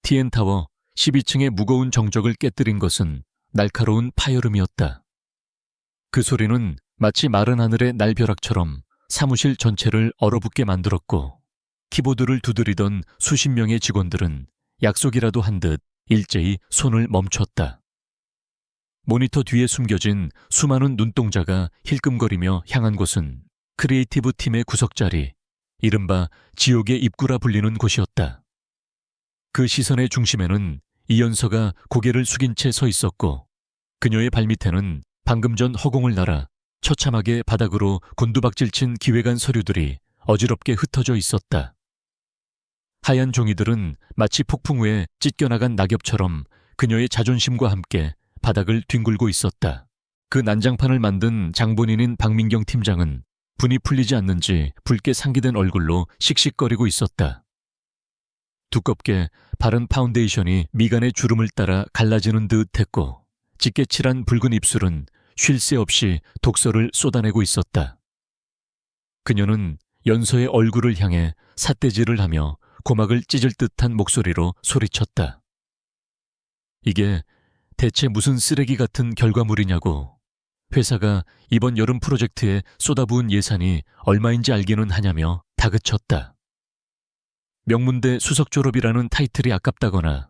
TN타워 12층의 무거운 정적을 깨뜨린 것은 날카로운 파열음이었다. 그 소리는 마치 마른 하늘의 날벼락처럼 사무실 전체를 얼어붙게 만들었고, 키보드를 두드리던 수십 명의 직원들은 약속이라도 한 듯 일제히 손을 멈췄다. 모니터 뒤에 숨겨진 수많은 눈동자가 힐끔거리며 향한 곳은 크리에이티브 팀의 구석자리, 이른바 지옥의 입구라 불리는 곳이었다. 그 시선의 중심에는 이연서가 고개를 숙인 채 서 있었고, 그녀의 발밑에는 방금 전 허공을 날아 처참하게 바닥으로 곤두박질친 기획안 서류들이 어지럽게 흩어져 있었다. 하얀 종이들은 마치 폭풍 후에 찢겨나간 낙엽처럼 그녀의 자존심과 함께 바닥을 뒹굴고 있었다. 그 난장판을 만든 장본인인 박민경 팀장은 분이 풀리지 않는지 붉게 상기된 얼굴로 씩씩거리고 있었다. 두껍게 바른 파운데이션이 미간의 주름을 따라 갈라지는 듯 했고, 짙게 칠한 붉은 입술은 쉴 새 없이 독서를 쏟아내고 있었다. 그녀는 연서의 얼굴을 향해 삿대질을 하며 고막을 찢을 듯한 목소리로 소리쳤다. 이게 대체 무슨 쓰레기 같은 결과물이냐고. 회사가 이번 여름 프로젝트에 쏟아부은 예산이 얼마인지 알기는 하냐며 다그쳤다. 명문대 수석 졸업이라는 타이틀이 아깝다거나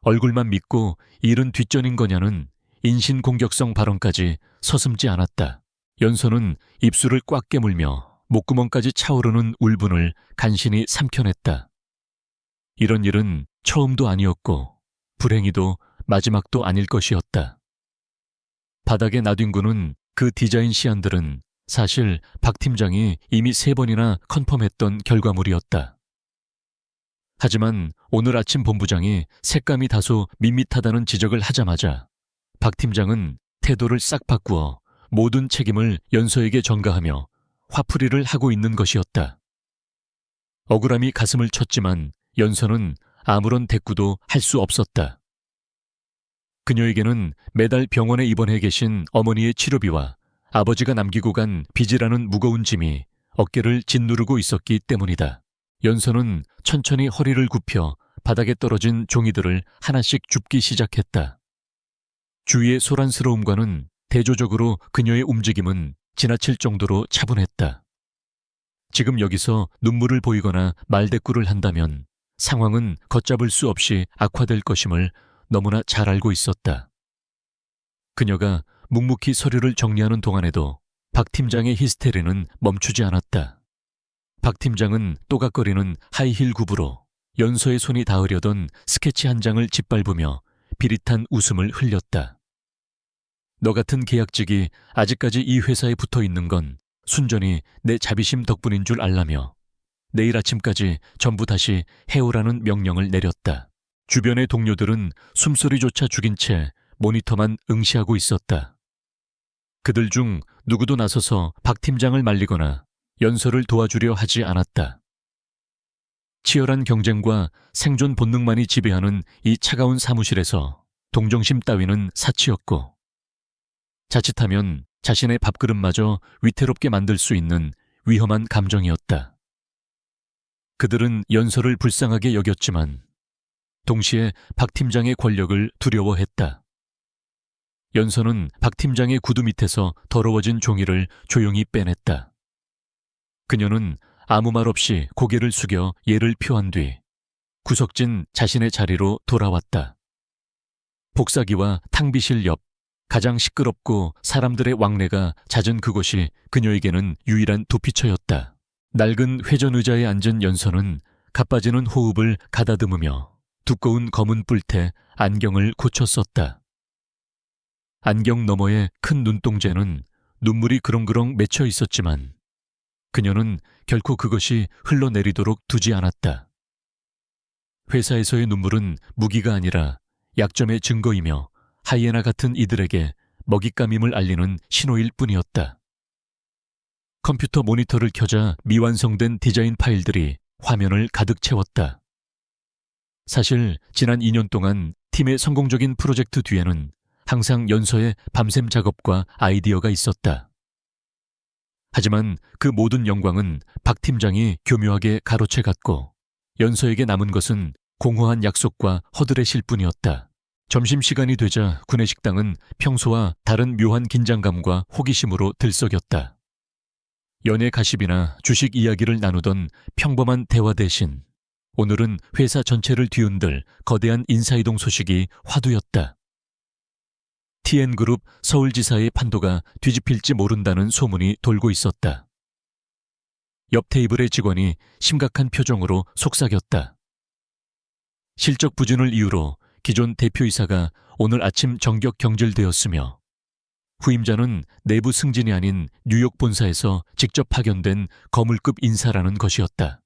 얼굴만 믿고 일은 뒷전인 거냐는 인신공격성 발언까지 서슴지 않았다. 연서는 입술을 꽉 깨물며 목구멍까지 차오르는 울분을 간신히 삼켜냈다. 이런 일은 처음도 아니었고 불행히도 마지막도 아닐 것이었다. 바닥에 나뒹구는 그 디자인 시안들은 사실 박 팀장이 이미 3번이나 컨펌했던 결과물이었다. 하지만 오늘 아침 본부장이 색감이 다소 밋밋하다는 지적을 하자마자 박 팀장은 태도를 싹 바꾸어 모든 책임을 연서에게 전가하며 화풀이를 하고 있는 것이었다. 억울함이 가슴을 쳤지만 연서는 아무런 대꾸도 할 수 없었다. 그녀에게는 매달 병원에 입원해 계신 어머니의 치료비와 아버지가 남기고 간 빚이라는 무거운 짐이 어깨를 짓누르고 있었기 때문이다. 연서는 천천히 허리를 굽혀 바닥에 떨어진 종이들을 하나씩 줍기 시작했다. 주위의 소란스러움과는 대조적으로 그녀의 움직임은 지나칠 정도로 차분했다. 지금 여기서 눈물을 보이거나 말대꾸를 한다면 상황은 걷잡을 수 없이 악화될 것임을 너무나 잘 알고 있었다. 그녀가 묵묵히 서류를 정리하는 동안에도 박 팀장의 히스테리는 멈추지 않았다. 박 팀장은 또각거리는 하이힐 굽으로 연서의 손이 닿으려던 스케치 한 장을 짓밟으며 비릿한 웃음을 흘렸다. 너 같은 계약직이 아직까지 이 회사에 붙어 있는 건 순전히 내 자비심 덕분인 줄 알라며 내일 아침까지 전부 다시 해오라는 명령을 내렸다. 주변의 동료들은 숨소리조차 죽인 채 모니터만 응시하고 있었다. 그들 중 누구도 나서서 박 팀장을 말리거나 연서를 도와주려 하지 않았다. 치열한 경쟁과 생존 본능만이 지배하는 이 차가운 사무실에서 동정심 따위는 사치였고, 자칫하면 자신의 밥그릇마저 위태롭게 만들 수 있는 위험한 감정이었다. 그들은 연서를 불쌍하게 여겼지만 동시에 박 팀장의 권력을 두려워했다. 연서는 박 팀장의 구두 밑에서 더러워진 종이를 조용히 빼냈다. 그녀는 아무 말 없이 고개를 숙여 예를 표한 뒤 구석진 자신의 자리로 돌아왔다. 복사기와 탕비실 옆 가장 시끄럽고 사람들의 왕래가 잦은 그곳이 그녀에게는 유일한 도피처였다. 낡은 회전 의자에 앉은 연서는 가빠지는 호흡을 가다듬으며 두꺼운 검은 뿔테 안경을 고쳐 썼다. 안경 너머의 큰 눈동자는 눈물이 그렁그렁 맺혀 있었지만 그녀는 결코 그것이 흘러내리도록 두지 않았다. 회사에서의 눈물은 무기가 아니라 약점의 증거이며 하이에나 같은 이들에게 먹잇감임을 알리는 신호일 뿐이었다. 컴퓨터 모니터를 켜자 미완성된 디자인 파일들이 화면을 가득 채웠다. 사실 지난 2년 동안 팀의 성공적인 프로젝트 뒤에는 항상 연서의 밤샘 작업과 아이디어가 있었다. 하지만 그 모든 영광은 박 팀장이 교묘하게 가로채 갔고 연서에게 남은 것은 공허한 약속과 허드렛일 뿐이었다. 점심시간이 되자 구내식당은 평소와 다른 묘한 긴장감과 호기심으로 들썩였다. 연애 가십이나 주식 이야기를 나누던 평범한 대화 대신 오늘은 회사 전체를 뒤흔들 거대한 인사이동 소식이 화두였다. TN그룹 서울지사의 판도가 뒤집힐지 모른다는 소문이 돌고 있었다. 옆 테이블의 직원이 심각한 표정으로 속삭였다. 실적 부진을 이유로 기존 대표이사가 오늘 아침 정격 경질되었으며 후임자는 내부 승진이 아닌 뉴욕 본사에서 직접 파견된 거물급 인사라는 것이었다.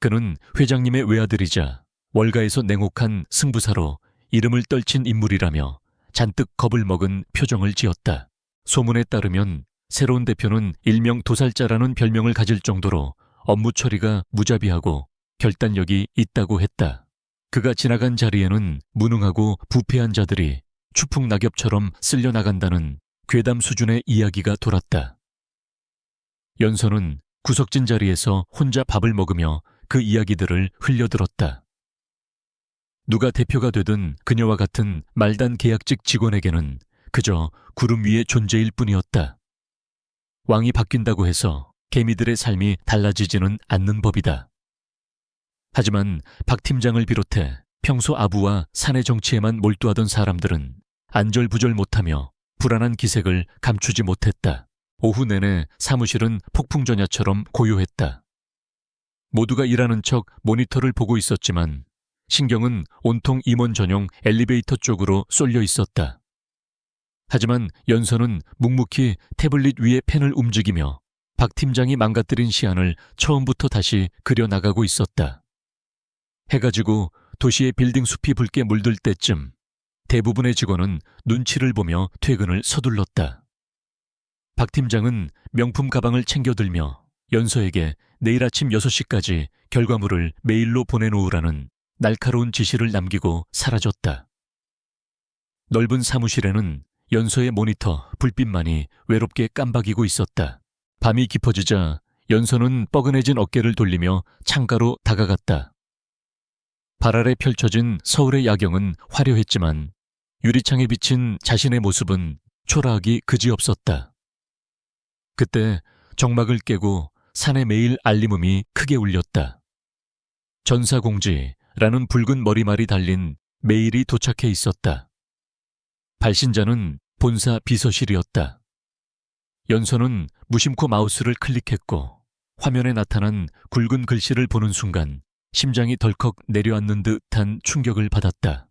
그는 회장님의 외아들이자 월가에서 냉혹한 승부사로 이름을 떨친 인물이라며 잔뜩 겁을 먹은 표정을 지었다. 소문에 따르면 새로운 대표는 일명 도살자라는 별명을 가질 정도로 업무 처리가 무자비하고 결단력이 있다고 했다. 그가 지나간 자리에는 무능하고 부패한 자들이 추풍낙엽처럼 쓸려나간다는 괴담 수준의 이야기가 돌았다. 연서는 구석진 자리에서 혼자 밥을 먹으며 그 이야기들을 흘려들었다. 누가 대표가 되든 그녀와 같은 말단 계약직 직원에게는 그저 구름 위의 존재일 뿐이었다. 왕이 바뀐다고 해서 개미들의 삶이 달라지지는 않는 법이다. 하지만 박 팀장을 비롯해 평소 아부와 사내 정치에만 몰두하던 사람들은 안절부절 못하며 불안한 기색을 감추지 못했다. 오후 내내 사무실은 폭풍전야처럼 고요했다. 모두가 일하는 척 모니터를 보고 있었지만 신경은 온통 임원 전용 엘리베이터 쪽으로 쏠려 있었다. 하지만 연서는 묵묵히 태블릿 위에 펜을 움직이며 박 팀장이 망가뜨린 시안을 처음부터 다시 그려나가고 있었다. 해가 지고 도시의 빌딩 숲이 붉게 물들 때쯤 대부분의 직원은 눈치를 보며 퇴근을 서둘렀다. 박 팀장은 명품 가방을 챙겨들며 연서에게 내일 아침 6시까지 결과물을 메일로 보내놓으라는 날카로운 지시를 남기고 사라졌다. 넓은 사무실에는 연서의 모니터 불빛만이 외롭게 깜박이고 있었다. 밤이 깊어지자 연서는 뻐근해진 어깨를 돌리며 창가로 다가갔다. 발 아래 펼쳐진 서울의 야경은 화려했지만 유리창에 비친 자신의 모습은 초라하기 그지없었다. 그때 정막을 깨고 산의 메일 알림음이 크게 울렸다. 전사공지라는 붉은 머리말이 달린 메일이 도착해 있었다. 발신자는 본사 비서실이었다. 연서는 무심코 마우스를 클릭했고 화면에 나타난 굵은 글씨를 보는 순간 심장이 덜컥 내려앉는 듯한 충격을 받았다.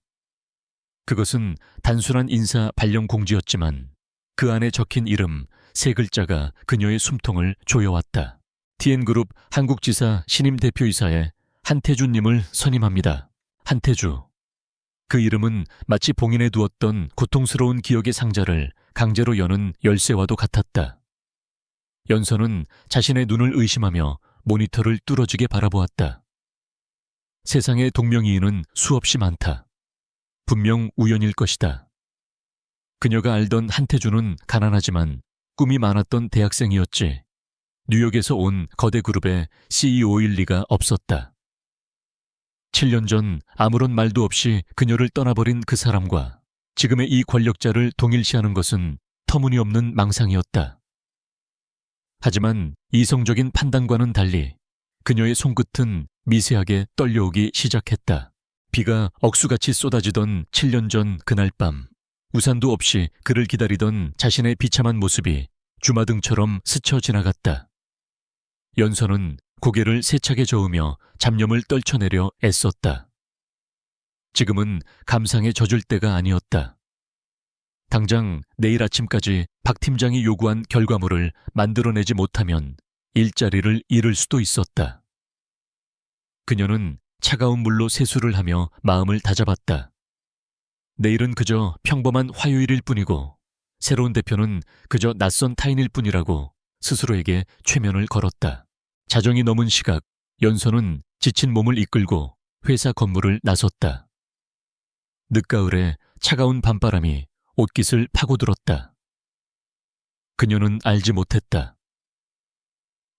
그것은 단순한 인사 발령 공지였지만 그 안에 적힌 이름 세 글자가 그녀의 숨통을 조여왔다. TN그룹 한국지사 신임 대표이사에 한태주님을 선임합니다. 한태주. 그 이름은 마치 봉인해 두었던 고통스러운 기억의 상자를 강제로 여는 열쇠와도 같았다. 연서는 자신의 눈을 의심하며 모니터를 뚫어지게 바라보았다. 세상의 동명이인은 수없이 많다. 분명 우연일 것이다. 그녀가 알던 한태주는 가난하지만 꿈이 많았던 대학생이었지. 뉴욕에서 온 거대 그룹의 CEO일 리가 없었다. 7년 전 아무런 말도 없이 그녀를 떠나버린 그 사람과 지금의 이 권력자를 동일시하는 것은 터무니없는 망상이었다. 하지만 이성적인 판단과는 달리 그녀의 손끝은 미세하게 떨려오기 시작했다. 비가 억수같이 쏟아지던 7년 전 그날 밤, 우산도 없이 그를 기다리던 자신의 비참한 모습이 주마등처럼 스쳐 지나갔다. 연서는 고개를 세차게 저으며 잡념을 떨쳐내려 애썼다. 지금은 감상에 젖을 때가 아니었다. 당장 내일 아침까지 박 팀장이 요구한 결과물을 만들어내지 못하면 일자리를 잃을 수도 있었다. 그녀는 차가운 물로 세수를 하며 마음을 다잡았다. 내일은 그저 평범한 화요일일 뿐이고 새로운 대표는 그저 낯선 타인일 뿐이라고 스스로에게 최면을 걸었다. 자정이 넘은 시각, 연서는 지친 몸을 이끌고 회사 건물을 나섰다. 늦가을에 차가운 밤바람이 옷깃을 파고들었다. 그녀는 알지 못했다.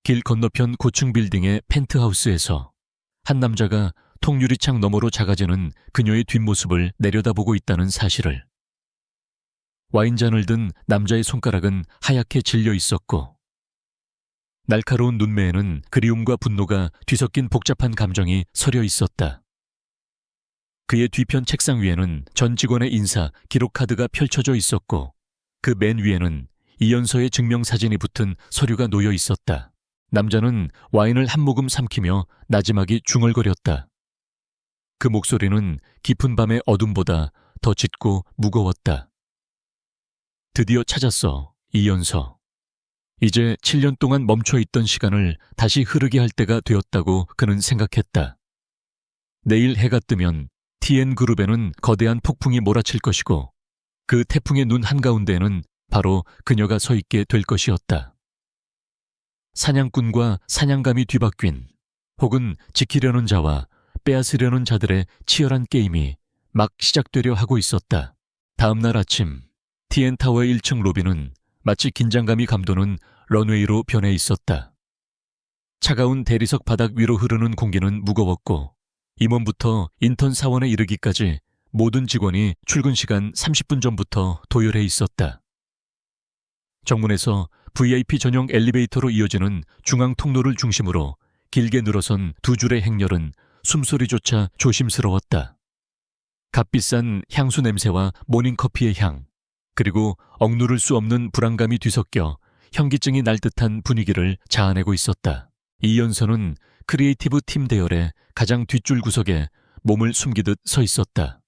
길 건너편 고층 빌딩의 펜트하우스에서 한 남자가 통유리창 너머로 작아지는 그녀의 뒷모습을 내려다보고 있다는 사실을. 와인잔을 든 남자의 손가락은 하얗게 질려 있었고 날카로운 눈매에는 그리움과 분노가 뒤섞인 복잡한 감정이 서려 있었다. 그의 뒤편 책상 위에는 전 직원의 인사, 기록 카드가 펼쳐져 있었고 그 맨 위에는 이연서의 증명사진이 붙은 서류가 놓여 있었다. 남자는 와인을 한 모금 삼키며 나지막이 중얼거렸다. 그 목소리는 깊은 밤의 어둠보다 더 짙고 무거웠다. 드디어 찾았어, 이연서. 이제 7년 동안 멈춰있던 시간을 다시 흐르게 할 때가 되었다고 그는 생각했다. 내일 해가 뜨면 TN그룹에는 거대한 폭풍이 몰아칠 것이고 그 태풍의 눈 한가운데에는 바로 그녀가 서 있게 될 것이었다. 사냥꾼과 사냥감이 뒤바뀐 혹은 지키려는 자와 빼앗으려는 자들의 치열한 게임이 막 시작되려 하고 있었다. 다음 날 아침 TN타워의 1층 로비는 마치 긴장감이 감도는 런웨이로 변해 있었다. 차가운 대리석 바닥 위로 흐르는 공기는 무거웠고 임원부터 인턴 사원에 이르기까지 모든 직원이 출근 시간 30분 전부터 도열해 있었다. 정문에서 VIP 전용 엘리베이터로 이어지는 중앙 통로를 중심으로 길게 늘어선 두 줄의 행렬은 숨소리조차 조심스러웠다. 값비싼 향수 냄새와 모닝커피의 향, 그리고 억누를 수 없는 불안감이 뒤섞여 현기증이 날 듯한 분위기를 자아내고 있었다. 이연서는 크리에이티브 팀 대열의 가장 뒷줄 구석에 몸을 숨기듯 서 있었다.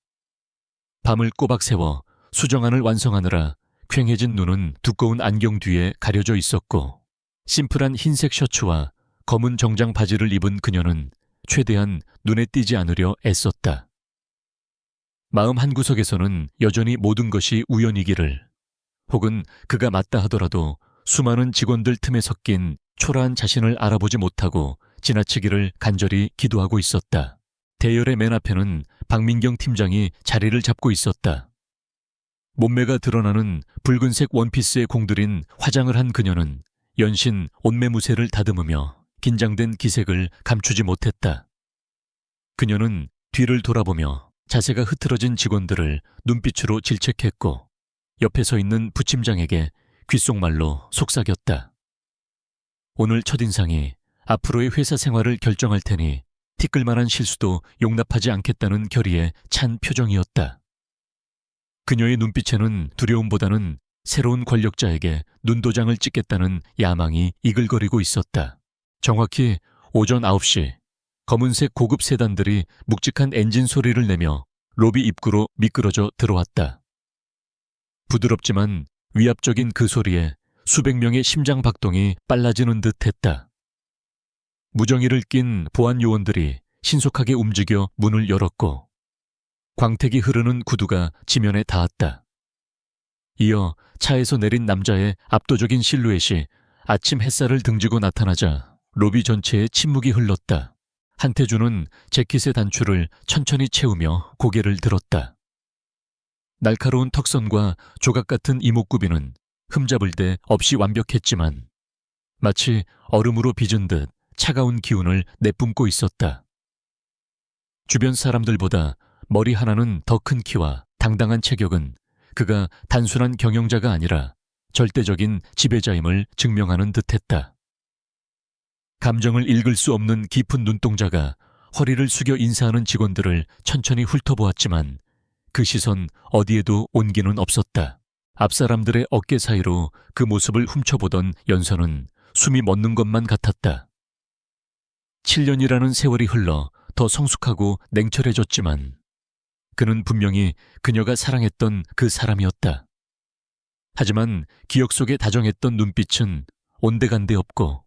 밤을 꼬박 세워 수정안을 완성하느라 퀭해진 눈은 두꺼운 안경 뒤에 가려져 있었고 심플한 흰색 셔츠와 검은 정장 바지를 입은 그녀는 최대한 눈에 띄지 않으려 애썼다. 마음 한구석에서는 여전히 모든 것이 우연이기를, 혹은 그가 맞다 하더라도 수많은 직원들 틈에 섞인 초라한 자신을 알아보지 못하고 지나치기를 간절히 기도하고 있었다. 대열의 맨 앞에는 박민경 팀장이 자리를 잡고 있었다. 몸매가 드러나는 붉은색 원피스에 공들인 화장을 한 그녀는 연신 옷매무새를 다듬으며 긴장된 기색을 감추지 못했다. 그녀는 뒤를 돌아보며 자세가 흐트러진 직원들을 눈빛으로 질책했고 옆에 서 있는 부팀장에게 귓속말로 속삭였다. 오늘 첫인상이 앞으로의 회사 생활을 결정할 테니 티끌만한 실수도 용납하지 않겠다는 결의의 찬 표정이었다. 그녀의 눈빛에는 두려움보다는 새로운 권력자에게 눈도장을 찍겠다는 야망이 이글거리고 있었다. 정확히 오전 9시 검은색 고급 세단들이 묵직한 엔진 소리를 내며 로비 입구로 미끄러져 들어왔다. 부드럽지만 위압적인 그 소리에 수백 명의 심장 박동이 빨라지는 듯 했다. 무정의를 낀 보안 요원들이 신속하게 움직여 문을 열었고 광택이 흐르는 구두가 지면에 닿았다. 이어 차에서 내린 남자의 압도적인 실루엣이 아침 햇살을 등지고 나타나자 로비 전체에 침묵이 흘렀다. 한태준은 재킷의 단추를 천천히 채우며 고개를 들었다. 날카로운 턱선과 조각 같은 이목구비는 흠잡을 데 없이 완벽했지만 마치 얼음으로 빚은 듯 차가운 기운을 내뿜고 있었다. 주변 사람들보다 머리 하나는 더 큰 키와 당당한 체격은 그가 단순한 경영자가 아니라 절대적인 지배자임을 증명하는 듯했다. 감정을 읽을 수 없는 깊은 눈동자가 허리를 숙여 인사하는 직원들을 천천히 훑어보았지만 그 시선 어디에도 온기는 없었다. 앞 사람들의 어깨 사이로 그 모습을 훔쳐보던 연서는 숨이 멎는 것만 같았다. 7년이라는 세월이 흘러 더 성숙하고 냉철해졌지만 그는 분명히 그녀가 사랑했던 그 사람이었다. 하지만 기억 속에 다정했던 눈빛은 온데간데 없고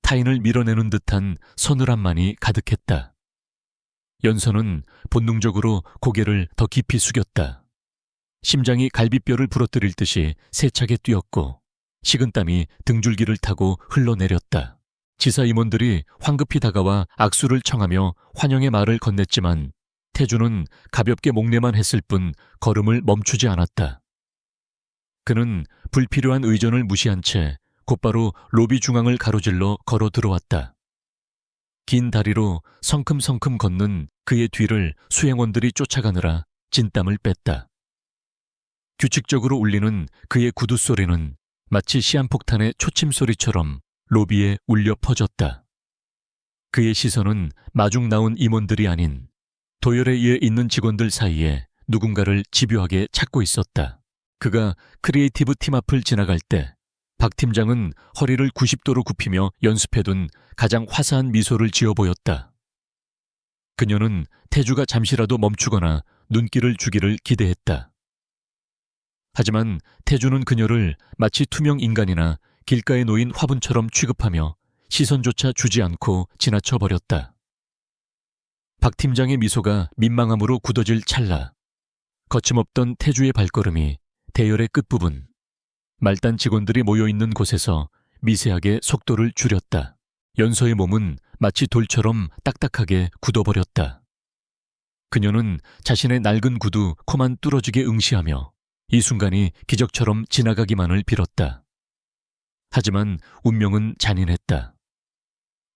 타인을 밀어내는 듯한 서늘함만이 가득했다. 연서는 본능적으로 고개를 더 깊이 숙였다. 심장이 갈비뼈를 부러뜨릴 듯이 세차게 뛰었고 식은땀이 등줄기를 타고 흘러내렸다. 지사 임원들이 황급히 다가와 악수를 청하며 환영의 말을 건넸지만 태주는 가볍게 목례만 했을 뿐 걸음을 멈추지 않았다. 그는 불필요한 의전을 무시한 채 곧바로 로비 중앙을 가로질러 걸어 들어왔다. 긴 다리로 성큼성큼 걷는 그의 뒤를 수행원들이 쫓아가느라 진땀을 뺐다. 규칙적으로 울리는 그의 구두 소리는 마치 시한폭탄의 초침 소리처럼 로비에 울려 퍼졌다. 그의 시선은 마중 나온 임원들이 아닌 도열에 의해 있는 직원들 사이에 누군가를 집요하게 찾고 있었다. 그가 크리에이티브 팀 앞을 지나갈 때 박 팀장은 허리를 90도로 굽히며 연습해둔 가장 화사한 미소를 지어 보였다. 그녀는 태주가 잠시라도 멈추거나 눈길을 주기를 기대했다. 하지만 태주는 그녀를 마치 투명 인간이나 길가에 놓인 화분처럼 취급하며 시선조차 주지 않고 지나쳐 버렸다. 박 팀장의 미소가 민망함으로 굳어질 찰나 거침없던 태주의 발걸음이 대열의 끝부분, 말단 직원들이 모여있는 곳에서 미세하게 속도를 줄였다. 연서의 몸은 마치 돌처럼 딱딱하게 굳어버렸다. 그녀는 자신의 낡은 구두 코만 뚫어지게 응시하며 이 순간이 기적처럼 지나가기만을 빌었다. 하지만 운명은 잔인했다.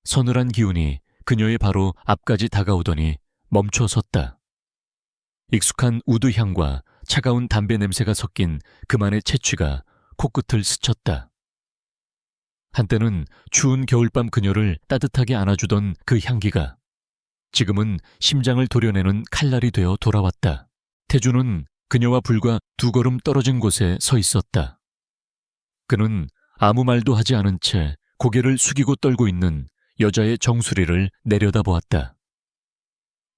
서늘한 기운이 그녀의 바로 앞까지 다가오더니 멈춰 섰다. 익숙한 우드 향과 차가운 담배 냄새가 섞인 그만의 채취가 코끝을 스쳤다. 한때는 추운 겨울밤 그녀를 따뜻하게 안아주던 그 향기가 지금은 심장을 도려내는 칼날이 되어 돌아왔다. 태주는 그녀와 불과 2걸음 떨어진 곳에 서 있었다. 그는 아무 말도 하지 않은 채 고개를 숙이고 떨고 있는 여자의 정수리를 내려다보았다.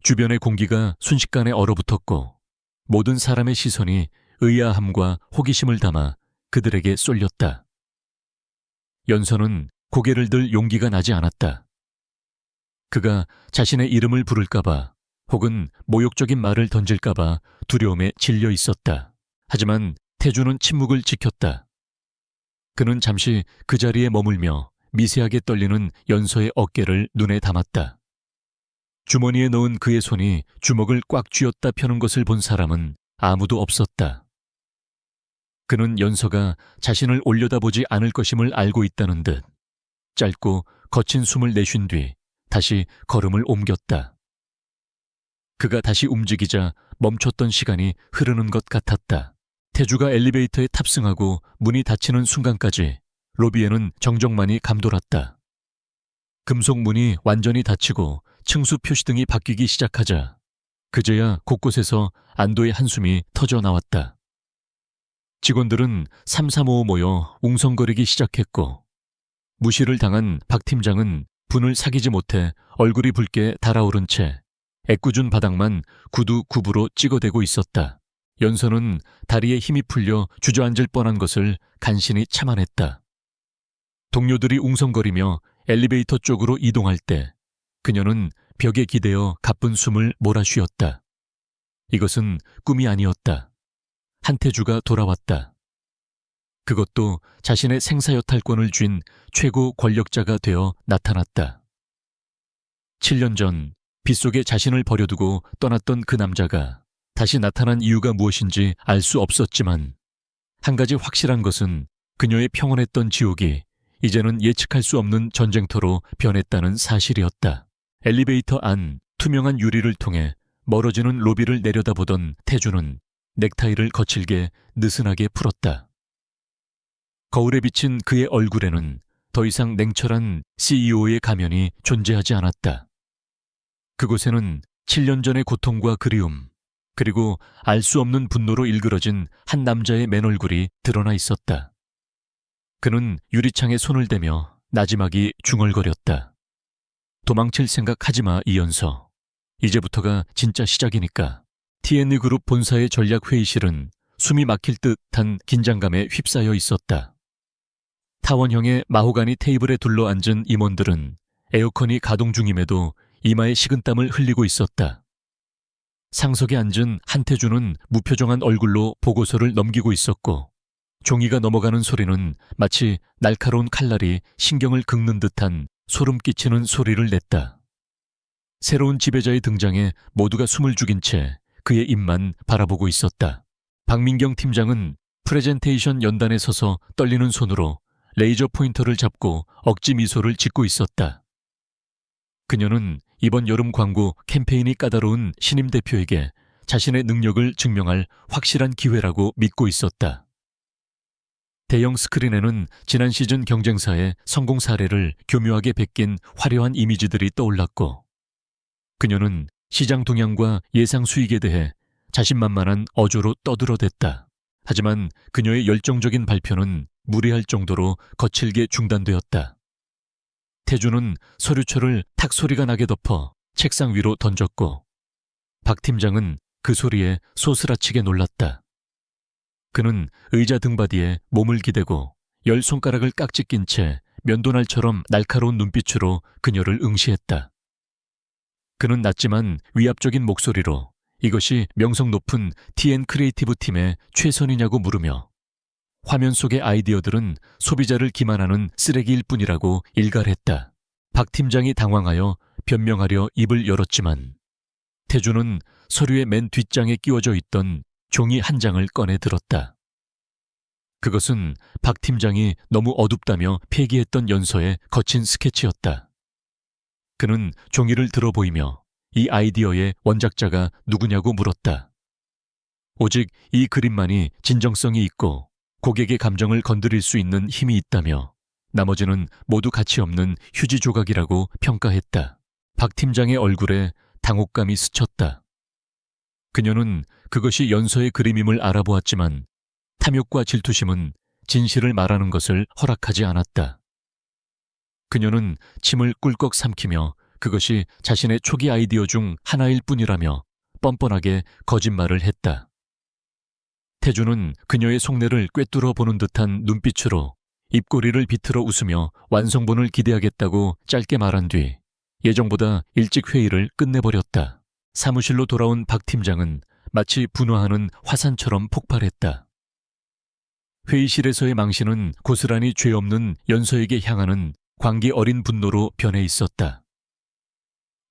주변의 공기가 순식간에 얼어붙었고 모든 사람의 시선이 의아함과 호기심을 담아 그들에게 쏠렸다. 연서는 고개를 들 용기가 나지 않았다. 그가 자신의 이름을 부를까봐 혹은 모욕적인 말을 던질까봐 두려움에 질려 있었다. 하지만 태주는 침묵을 지켰다. 그는 잠시 그 자리에 머물며 미세하게 떨리는 연서의 어깨를 눈에 담았다. 주머니에 넣은 그의 손이 주먹을 꽉 쥐었다 펴는 것을 본 사람은 아무도 없었다. 그는 연서가 자신을 올려다보지 않을 것임을 알고 있다는 듯 짧고 거친 숨을 내쉰 뒤 다시 걸음을 옮겼다. 그가 다시 움직이자 멈췄던 시간이 흐르는 것 같았다. 태주가 엘리베이터에 탑승하고 문이 닫히는 순간까지 로비에는 정적만이 감돌았다. 금속 문이 완전히 닫히고 층수 표시등이 바뀌기 시작하자 그제야 곳곳에서 안도의 한숨이 터져 나왔다. 직원들은 삼삼오오 모여 웅성거리기 시작했고 무시를 당한 박 팀장은 분을 사귀지 못해 얼굴이 붉게 달아오른 채 애꿎은 바닥만 구두 굽으로 찍어대고 있었다. 연서는 다리에 힘이 풀려 주저앉을 뻔한 것을 간신히 참아냈다. 동료들이 웅성거리며 엘리베이터 쪽으로 이동할 때 그녀는 벽에 기대어 가쁜 숨을 몰아쉬었다. 이것은 꿈이 아니었다. 한태주가 돌아왔다. 그것도 자신의 생사여탈권을 쥔 최고 권력자가 되어 나타났다. 7년 전 빗속에 자신을 버려두고 떠났던 그 남자가 다시 나타난 이유가 무엇인지 알 수 없었지만 한 가지 확실한 것은 그녀의 평온했던 지옥이 이제는 예측할 수 없는 전쟁터로 변했다는 사실이었다. 엘리베이터 안 투명한 유리를 통해 멀어지는 로비를 내려다보던 태주는 넥타이를 거칠게 느슨하게 풀었다. 거울에 비친 그의 얼굴에는 더 이상 냉철한 CEO의 가면이 존재하지 않았다. 그곳에는 7년 전의 고통과 그리움, 그리고 알 수 없는 분노로 일그러진 한 남자의 맨얼굴이 드러나 있었다. 그는 유리창에 손을 대며 나지막이 중얼거렸다. 도망칠 생각 하지마, 이연서. 이제부터가 진짜 시작이니까. TN그룹 본사의 전략회의실은 숨이 막힐 듯한 긴장감에 휩싸여 있었다. 타원형의 마호가니 테이블에 둘러앉은 임원들은 에어컨이 가동 중임에도 이마에 식은땀을 흘리고 있었다. 상석에 앉은 한태주는 무표정한 얼굴로 보고서를 넘기고 있었고 종이가 넘어가는 소리는 마치 날카로운 칼날이 신경을 긁는 듯한 소름 끼치는 소리를 냈다. 새로운 지배자의 등장에 모두가 숨을 죽인 채 그의 입만 바라보고 있었다. 박민경 팀장은 프레젠테이션 연단에 서서 떨리는 손으로 레이저 포인터를 잡고 억지 미소를 짓고 있었다. 그녀는 이번 여름 광고 캠페인이 까다로운 신임 대표에게 자신의 능력을 증명할 확실한 기회라고 믿고 있었다. 대형 스크린에는 지난 시즌 경쟁사의 성공 사례를 교묘하게 베낀 화려한 이미지들이 떠올랐고, 그녀는 시장 동향과 예상 수익에 대해 자신만만한 어조로 떠들어댔다. 하지만 그녀의 열정적인 발표는 무례할 정도로 거칠게 중단되었다. 태주는 서류철을 탁 소리가 나게 덮어 책상 위로 던졌고, 박 팀장은 그 소리에 소스라치게 놀랐다. 그는 의자 등받이에 몸을 기대고 10손가락을 깍지 낀 채 면도날처럼 날카로운 눈빛으로 그녀를 응시했다. 그는 낮지만 위압적인 목소리로 이것이 명성 높은 TN 크리에이티브 팀의 최선이냐고 물으며, 화면 속의 아이디어들은 소비자를 기만하는 쓰레기일 뿐이라고 일갈했다. 박 팀장이 당황하여 변명하려 입을 열었지만 태주는 서류의 맨 뒷장에 끼워져 있던 종이 한 장을 꺼내 들었다. 그것은 박 팀장이 너무 어둡다며 폐기했던 연서의 거친 스케치였다. 그는 종이를 들어 보이며 이 아이디어의 원작자가 누구냐고 물었다. 오직 이 그림만이 진정성이 있고 고객의 감정을 건드릴 수 있는 힘이 있다며 나머지는 모두 가치 없는 휴지 조각이라고 평가했다. 박 팀장의 얼굴에 당혹감이 스쳤다. 그녀는 그것이 연서의 그림임을 알아보았지만 탐욕과 질투심은 진실을 말하는 것을 허락하지 않았다. 그녀는 침을 꿀꺽 삼키며 그것이 자신의 초기 아이디어 중 하나일 뿐이라며 뻔뻔하게 거짓말을 했다. 태주는 그녀의 속내를 꿰뚫어 보는 듯한 눈빛으로 입꼬리를 비틀어 웃으며 완성본을 기대하겠다고 짧게 말한 뒤 예정보다 일찍 회의를 끝내버렸다. 사무실로 돌아온 박 팀장은 마치 분화하는 화산처럼 폭발했다. 회의실에서의 망신은 고스란히 죄 없는 연서에게 향하는 광기 어린 분노로 변해 있었다.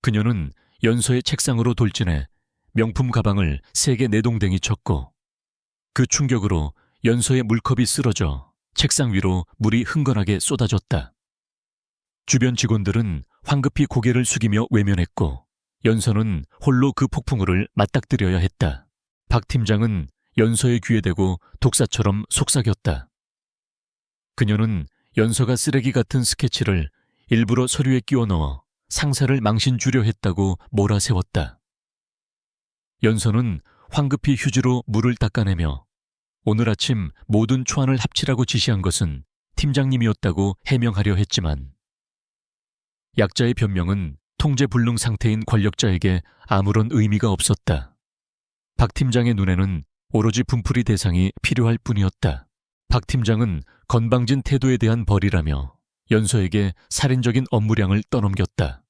그녀는 연서의 책상으로 돌진해 명품 가방을 세게 내동댕이 쳤고, 그 충격으로 연서의 물컵이 쓰러져 책상 위로 물이 흥건하게 쏟아졌다. 주변 직원들은 황급히 고개를 숙이며 외면했고 연서는 홀로 그 폭풍우를 맞닥뜨려야 했다. 박 팀장은 연서의 귀에 대고 독사처럼 속삭였다. 그녀는 연서가 쓰레기 같은 스케치를 일부러 서류에 끼워 넣어 상사를 망신 주려 했다고 몰아세웠다. 연서는 황급히 휴지로 물을 닦아내며 오늘 아침 모든 초안을 합치라고 지시한 것은 팀장님이었다고 해명하려 했지만 약자의 변명은 통제불능 상태인 권력자에게 아무런 의미가 없었다. 박 팀장의 눈에는 오로지 분풀이 대상이 필요할 뿐이었다. 박 팀장은 건방진 태도에 대한 벌이라며 연서에게 살인적인 업무량을 떠넘겼다.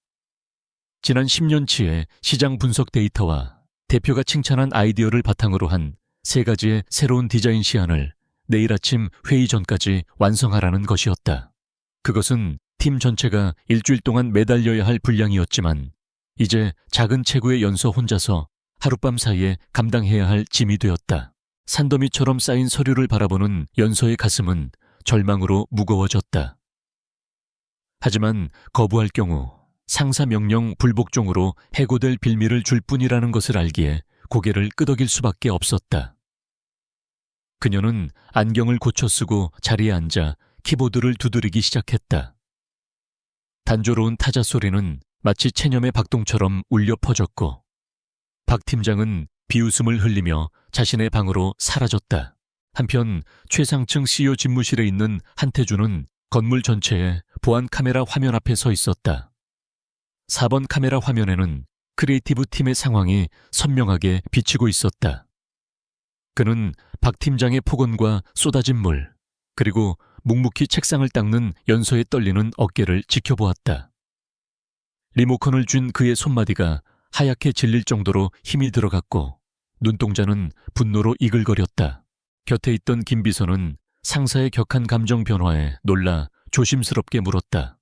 지난 10년치의 시장 분석 데이터와 대표가 칭찬한 아이디어를 바탕으로 한 3가지의 새로운 디자인 시안을 내일 아침 회의 전까지 완성하라는 것이었다. 그것은 팀 전체가 일주일 동안 매달려야 할 분량이었지만 이제 작은 체구의 연서 혼자서 하룻밤 사이에 감당해야 할 짐이 되었다. 산더미처럼 쌓인 서류를 바라보는 연서의 가슴은 절망으로 무거워졌다. 하지만 거부할 경우 상사 명령 불복종으로 해고될 빌미를 줄 뿐이라는 것을 알기에 고개를 끄덕일 수밖에 없었다. 그녀는 안경을 고쳐 쓰고 자리에 앉아 키보드를 두드리기 시작했다. 단조로운 타자 소리는 마치 체념의 박동처럼 울려 퍼졌고 박 팀장은 비웃음을 흘리며 자신의 방으로 사라졌다. 한편 최상층 CEO 집무실에 있는 한태주는 건물 전체에 보안 카메라 화면 앞에 서 있었다. 4번 카메라 화면에는 크리에이티브 팀의 상황이 선명하게 비치고 있었다. 그는 박 팀장의 폭언과 쏟아진 물, 그리고 묵묵히 책상을 닦는 연서의 떨리는 어깨를 지켜보았다. 리모컨을 쥔 그의 손마디가 하얗게 질릴 정도로 힘이 들어갔고 눈동자는 분노로 이글거렸다. 곁에 있던 김 비서는 상사의 격한 감정 변화에 놀라 조심스럽게 물었다.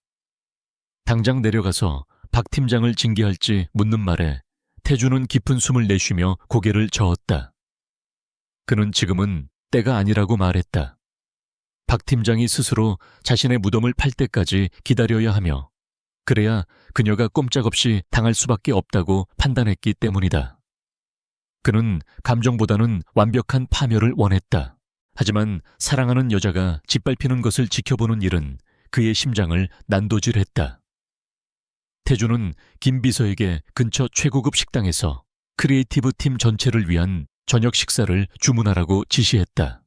당장 내려가서 박 팀장을 징계할지 묻는 말에 태주는 깊은 숨을 내쉬며 고개를 저었다. 그는 지금은 때가 아니라고 말했다. 박 팀장이 스스로 자신의 무덤을 팔 때까지 기다려야 하며 그래야 그녀가 꼼짝없이 당할 수밖에 없다고 판단했기 때문이다. 그는 감정보다는 완벽한 파멸을 원했다. 하지만 사랑하는 여자가 짓밟히는 것을 지켜보는 일은 그의 심장을 난도질했다. 태주는 김 비서에게 근처 최고급 식당에서 크리에이티브 팀 전체를 위한 저녁 식사를 주문하라고 지시했다.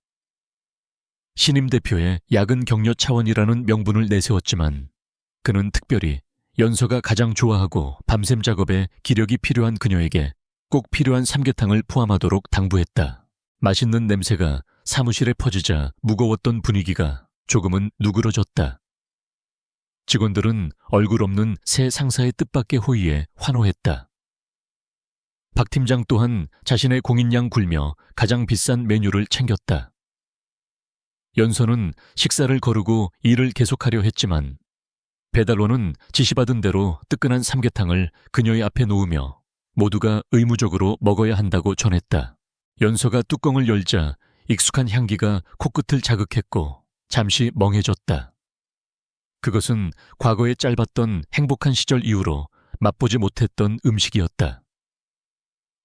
신임 대표의 야근 격려 차원이라는 명분을 내세웠지만 그는 특별히 연서가 가장 좋아하고 밤샘 작업에 기력이 필요한 그녀에게 꼭 필요한 삼계탕을 포함하도록 당부했다. 맛있는 냄새가 사무실에 퍼지자 무거웠던 분위기가 조금은 누그러졌다. 직원들은 얼굴 없는 새 상사의 뜻밖의 호의에 환호했다. 박 팀장 또한 자신의 공인양 굴며 가장 비싼 메뉴를 챙겼다. 연서는 식사를 거르고 일을 계속하려 했지만 배달원은 지시받은 대로 뜨끈한 삼계탕을 그녀의 앞에 놓으며 모두가 의무적으로 먹어야 한다고 전했다. 연서가 뚜껑을 열자 익숙한 향기가 코끝을 자극했고 잠시 멍해졌다. 그것은 과거에 짧았던 행복한 시절 이후로 맛보지 못했던 음식이었다.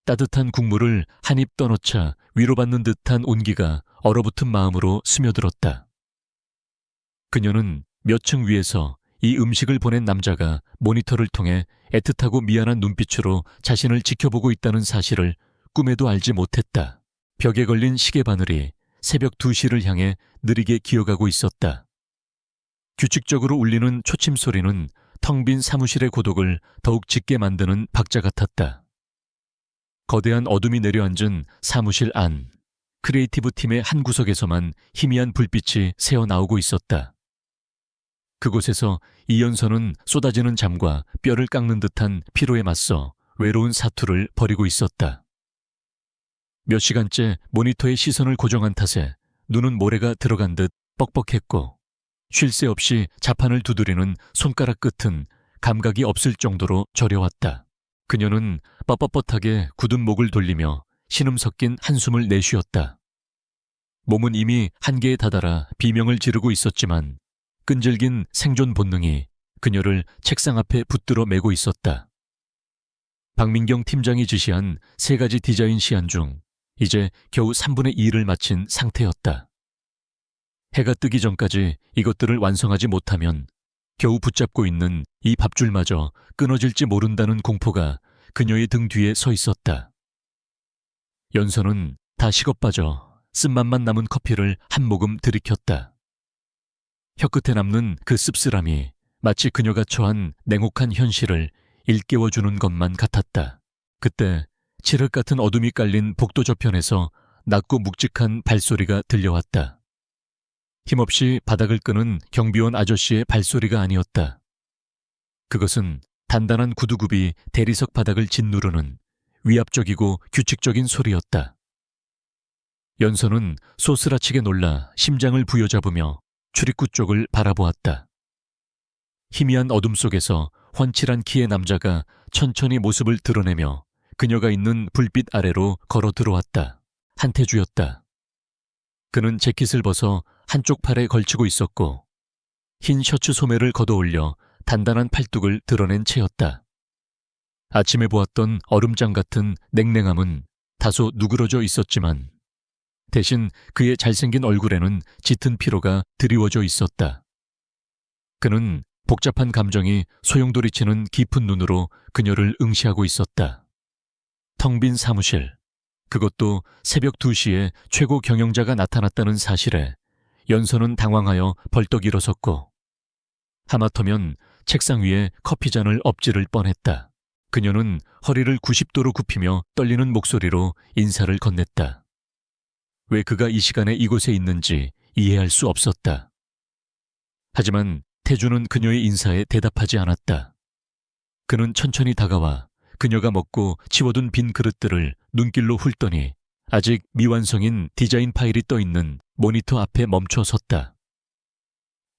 따뜻한 국물을 한 입 떠넣자 위로받는 듯한 온기가 얼어붙은 마음으로 스며들었다. 그녀는 몇 층 위에서 이 음식을 보낸 남자가 모니터를 통해 애틋하고 미안한 눈빛으로 자신을 지켜보고 있다는 사실을 꿈에도 알지 못했다. 벽에 걸린 시계 바늘이 새벽 2시를 향해 느리게 기어가고 있었다. 규칙적으로 울리는 초침 소리는 텅 빈 사무실의 고독을 더욱 짙게 만드는 박자 같았다. 거대한 어둠이 내려앉은 사무실 안, 크리에이티브 팀의 한 구석에서만 희미한 불빛이 새어나오고 있었다. 그곳에서 이연서는 쏟아지는 잠과 뼈를 깎는 듯한 피로에 맞서 외로운 사투를 벌이고 있었다. 몇 시간째 모니터에 시선을 고정한 탓에 눈은 모래가 들어간 듯 뻑뻑했고 쉴 새 없이 자판을 두드리는 손가락 끝은 감각이 없을 정도로 저려왔다. 그녀는 뻣뻣뻣하게 굳은 목을 돌리며 신음 섞인 한숨을 내쉬었다. 몸은 이미 한계에 다다라 비명을 지르고 있었지만 끈질긴 생존 본능이 그녀를 책상 앞에 붙들어 매고 있었다. 박민경 팀장이 지시한 3가지 디자인 시안 중 이제 겨우 3분의 2를 마친 상태였다. 해가 뜨기 전까지 이것들을 완성하지 못하면 겨우 붙잡고 있는 이 밥줄마저 끊어질지 모른다는 공포가 그녀의 등 뒤에 서 있었다. 연서는 다 식어빠져 쓴맛만 남은 커피를 한 모금 들이켰다. 혀끝에 남는 그 씁쓸함이 마치 그녀가 처한 냉혹한 현실을 일깨워주는 것만 같았다. 그때 칠흑 같은 어둠이 깔린 복도 저편에서 낮고 묵직한 발소리가 들려왔다. 힘없이 바닥을 끄는 경비원 아저씨의 발소리가 아니었다. 그것은 단단한 구두굽이 대리석 바닥을 짓누르는 위압적이고 규칙적인 소리였다. 연서는 소스라치게 놀라 심장을 부여잡으며 출입구 쪽을 바라보았다. 희미한 어둠 속에서 훤칠한 키의 남자가 천천히 모습을 드러내며 그녀가 있는 불빛 아래로 걸어 들어왔다. 한태주였다. 그는 재킷을 벗어 한쪽 팔에 걸치고 있었고 흰 셔츠 소매를 걷어올려 단단한 팔뚝을 드러낸 채였다. 아침에 보았던 얼음장 같은 냉랭함은 다소 누그러져 있었지만 대신 그의 잘생긴 얼굴에는 짙은 피로가 드리워져 있었다. 그는 복잡한 감정이 소용돌이치는 깊은 눈으로 그녀를 응시하고 있었다. 텅 빈 사무실, 그것도 새벽 2시에 최고 경영자가 나타났다는 사실에 연서는 당황하여 벌떡 일어섰고 하마터면 책상 위에 커피잔을 엎지를 뻔했다. 그녀는 허리를 90도로 굽히며 떨리는 목소리로 인사를 건넸다. 왜 그가 이 시간에 이곳에 있는지 이해할 수 없었다. 하지만 태주는 그녀의 인사에 대답하지 않았다. 그는 천천히 다가와 그녀가 먹고 치워둔 빈 그릇들을 눈길로 훑더니 아직 미완성인 디자인 파일이 떠있는 모니터 앞에 멈춰 섰다.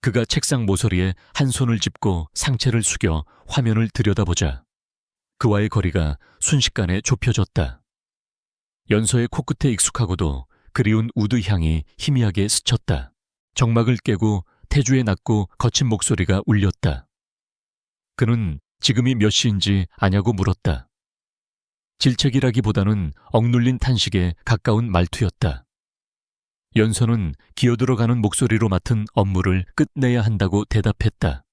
그가 책상 모서리에 한 손을 짚고 상체를 숙여 화면을 들여다보자 그와의 거리가 순식간에 좁혀졌다. 연서의 코끝에 익숙하고도 그리운 우드 향이 희미하게 스쳤다. 정막을 깨고 태주의 낮고 거친 목소리가 울렸다. 그는 지금이 몇 시인지 아냐고 물었다. 질책이라기보다는 억눌린 탄식에 가까운 말투였다. 연서는 기어들어가는 목소리로 맡은 업무를 끝내야 한다고 대답했다.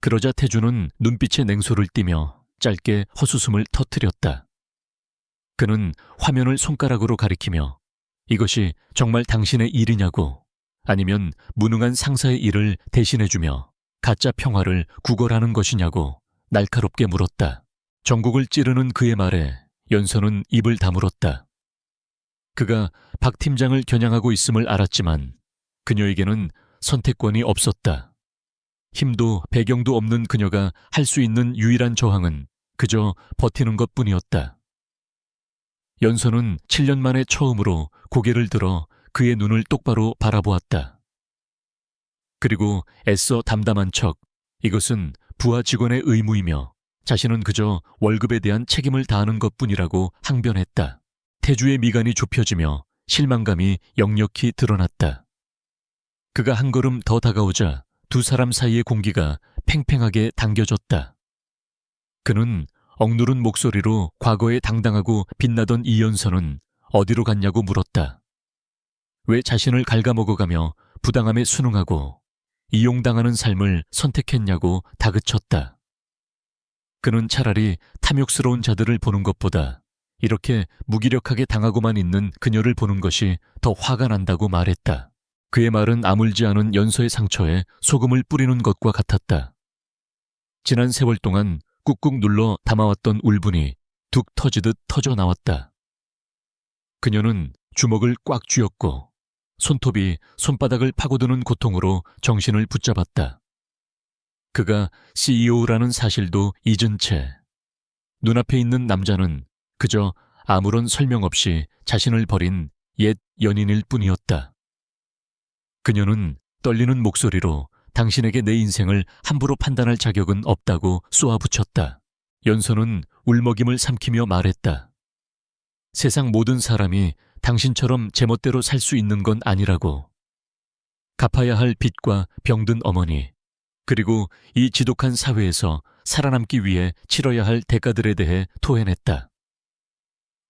그러자 태주는 눈빛에 냉소를 띠며 짧게 헛웃음을 터뜨렸다. 그는 화면을 손가락으로 가리키며 이것이 정말 당신의 일이냐고, 아니면 무능한 상사의 일을 대신해주며 가짜 평화를 구걸하는 것이냐고 날카롭게 물었다. 전국을 찌르는 그의 말에 연서는 입을 다물었다. 그가 박 팀장을 겨냥하고 있음을 알았지만 그녀에게는 선택권이 없었다. 힘도 배경도 없는 그녀가 할 수 있는 유일한 저항은 그저 버티는 것뿐이었다. 연서는 7년 만에 처음으로 고개를 들어 그의 눈을 똑바로 바라보았다. 그리고 애써 담담한 척, 이것은 부하 직원의 의무이며 자신은 그저 월급에 대한 책임을 다하는 것뿐이라고 항변했다. 태주의 미간이 좁혀지며 실망감이 역력히 드러났다. 그가 한 걸음 더 다가오자 두 사람 사이의 공기가 팽팽하게 당겨졌다. 그는 억누른 목소리로 과거에 당당하고 빛나던 이연서는 어디로 갔냐고 물었다. 왜 자신을 갉아먹어가며 부당함에 순응하고 이용당하는 삶을 선택했냐고 다그쳤다. 그는 차라리 탐욕스러운 자들을 보는 것보다 이렇게 무기력하게 당하고만 있는 그녀를 보는 것이 더 화가 난다고 말했다. 그의 말은 아물지 않은 연서의 상처에 소금을 뿌리는 것과 같았다. 지난 세월 동안 꾹꾹 눌러 담아왔던 울분이 툭 터지듯 터져 나왔다. 그녀는 주먹을 꽉 쥐었고 손톱이 손바닥을 파고드는 고통으로 정신을 붙잡았다. 그가 CEO라는 사실도 잊은 채 눈앞에 있는 남자는 그저 아무런 설명 없이 자신을 버린 옛 연인일 뿐이었다. 그녀는 떨리는 목소리로 당신에게 내 인생을 함부로 판단할 자격은 없다고 쏘아붙였다. 연서는 울먹임을 삼키며 말했다. 세상 모든 사람이 당신처럼 제멋대로 살 수 있는 건 아니라고. 갚아야 할 빚과 병든 어머니, 그리고 이 지독한 사회에서 살아남기 위해 치러야 할 대가들에 대해 토해냈다.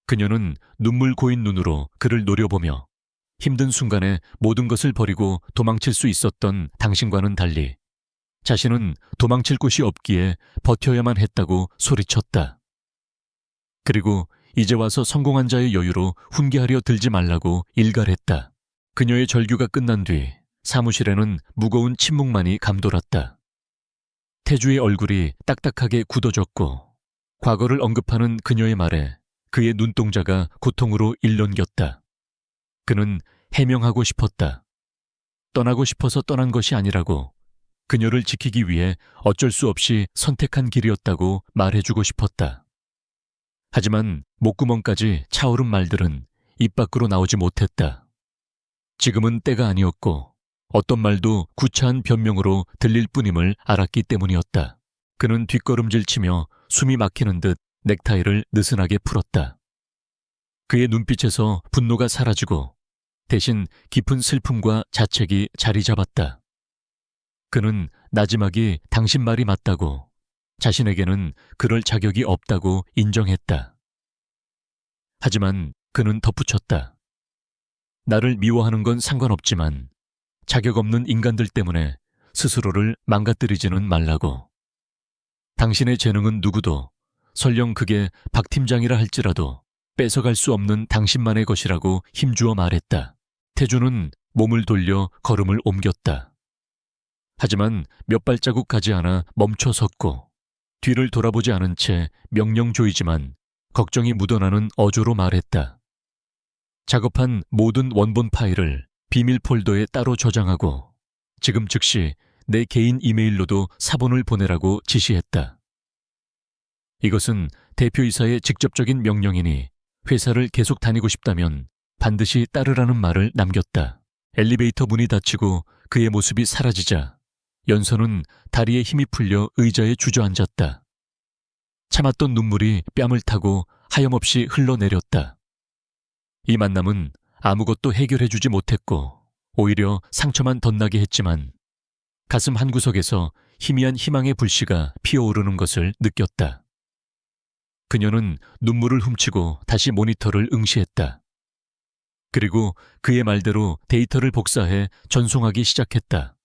그녀는 눈물 고인 눈으로 그를 노려보며 힘든 순간에 모든 것을 버리고 도망칠 수 있었던 당신과는 달리 자신은 도망칠 곳이 없기에 버텨야만 했다고 소리쳤다. 그리고 이제 와서 성공한 자의 여유로 훈계하려 들지 말라고 일갈했다. 그녀의 절규가 끝난 뒤 사무실에는 무거운 침묵만이 감돌았다. 태주의 얼굴이 딱딱하게 굳어졌고 과거를 언급하는 그녀의 말에 그의 눈동자가 고통으로 일렁겼다. 그는 해명하고 싶었다. 떠나고 싶어서 떠난 것이 아니라고, 그녀를 지키기 위해 어쩔 수 없이 선택한 길이었다고 말해주고 싶었다. 하지만 목구멍까지 차오른 말들은 입 밖으로 나오지 못했다. 지금은 때가 아니었고 어떤 말도 구차한 변명으로 들릴 뿐임을 알았기 때문이었다. 그는 뒷걸음질치며 숨이 막히는 듯 넥타이를 느슨하게 풀었다. 그의 눈빛에서 분노가 사라지고 대신 깊은 슬픔과 자책이 자리 잡았다. 그는 나지막이 당신 말이 맞다고, 자신에게는 그럴 자격이 없다고 인정했다. 하지만 그는 덧붙였다. 나를 미워하는 건 상관없지만 자격 없는 인간들 때문에 스스로를 망가뜨리지는 말라고. 당신의 재능은 누구도, 설령 그게 박 팀장이라 할지라도 뺏어갈 수 없는 당신만의 것이라고 힘주어 말했다. 태주는 몸을 돌려 걸음을 옮겼다. 하지만 몇 발자국 가지 않아 멈춰 섰고 뒤를 돌아보지 않은 채 명령조이지만 걱정이 묻어나는 어조로 말했다. 작업한 모든 원본 파일을 비밀 폴더에 따로 저장하고 지금 즉시 내 개인 이메일로도 사본을 보내라고 지시했다. 이것은 대표이사의 직접적인 명령이니 회사를 계속 다니고 싶다면 반드시 따르라는 말을 남겼다. 엘리베이터 문이 닫히고 그의 모습이 사라지자 연서는 다리에 힘이 풀려 의자에 주저앉았다. 참았던 눈물이 뺨을 타고 하염없이 흘러내렸다. 이 만남은 아무것도 해결해주지 못했고 오히려 상처만 덧나게 했지만 가슴 한구석에서 희미한 희망의 불씨가 피어오르는 것을 느꼈다. 그녀는 눈물을 훔치고 다시 모니터를 응시했다. 그리고 그의 말대로 데이터를 복사해 전송하기 시작했다.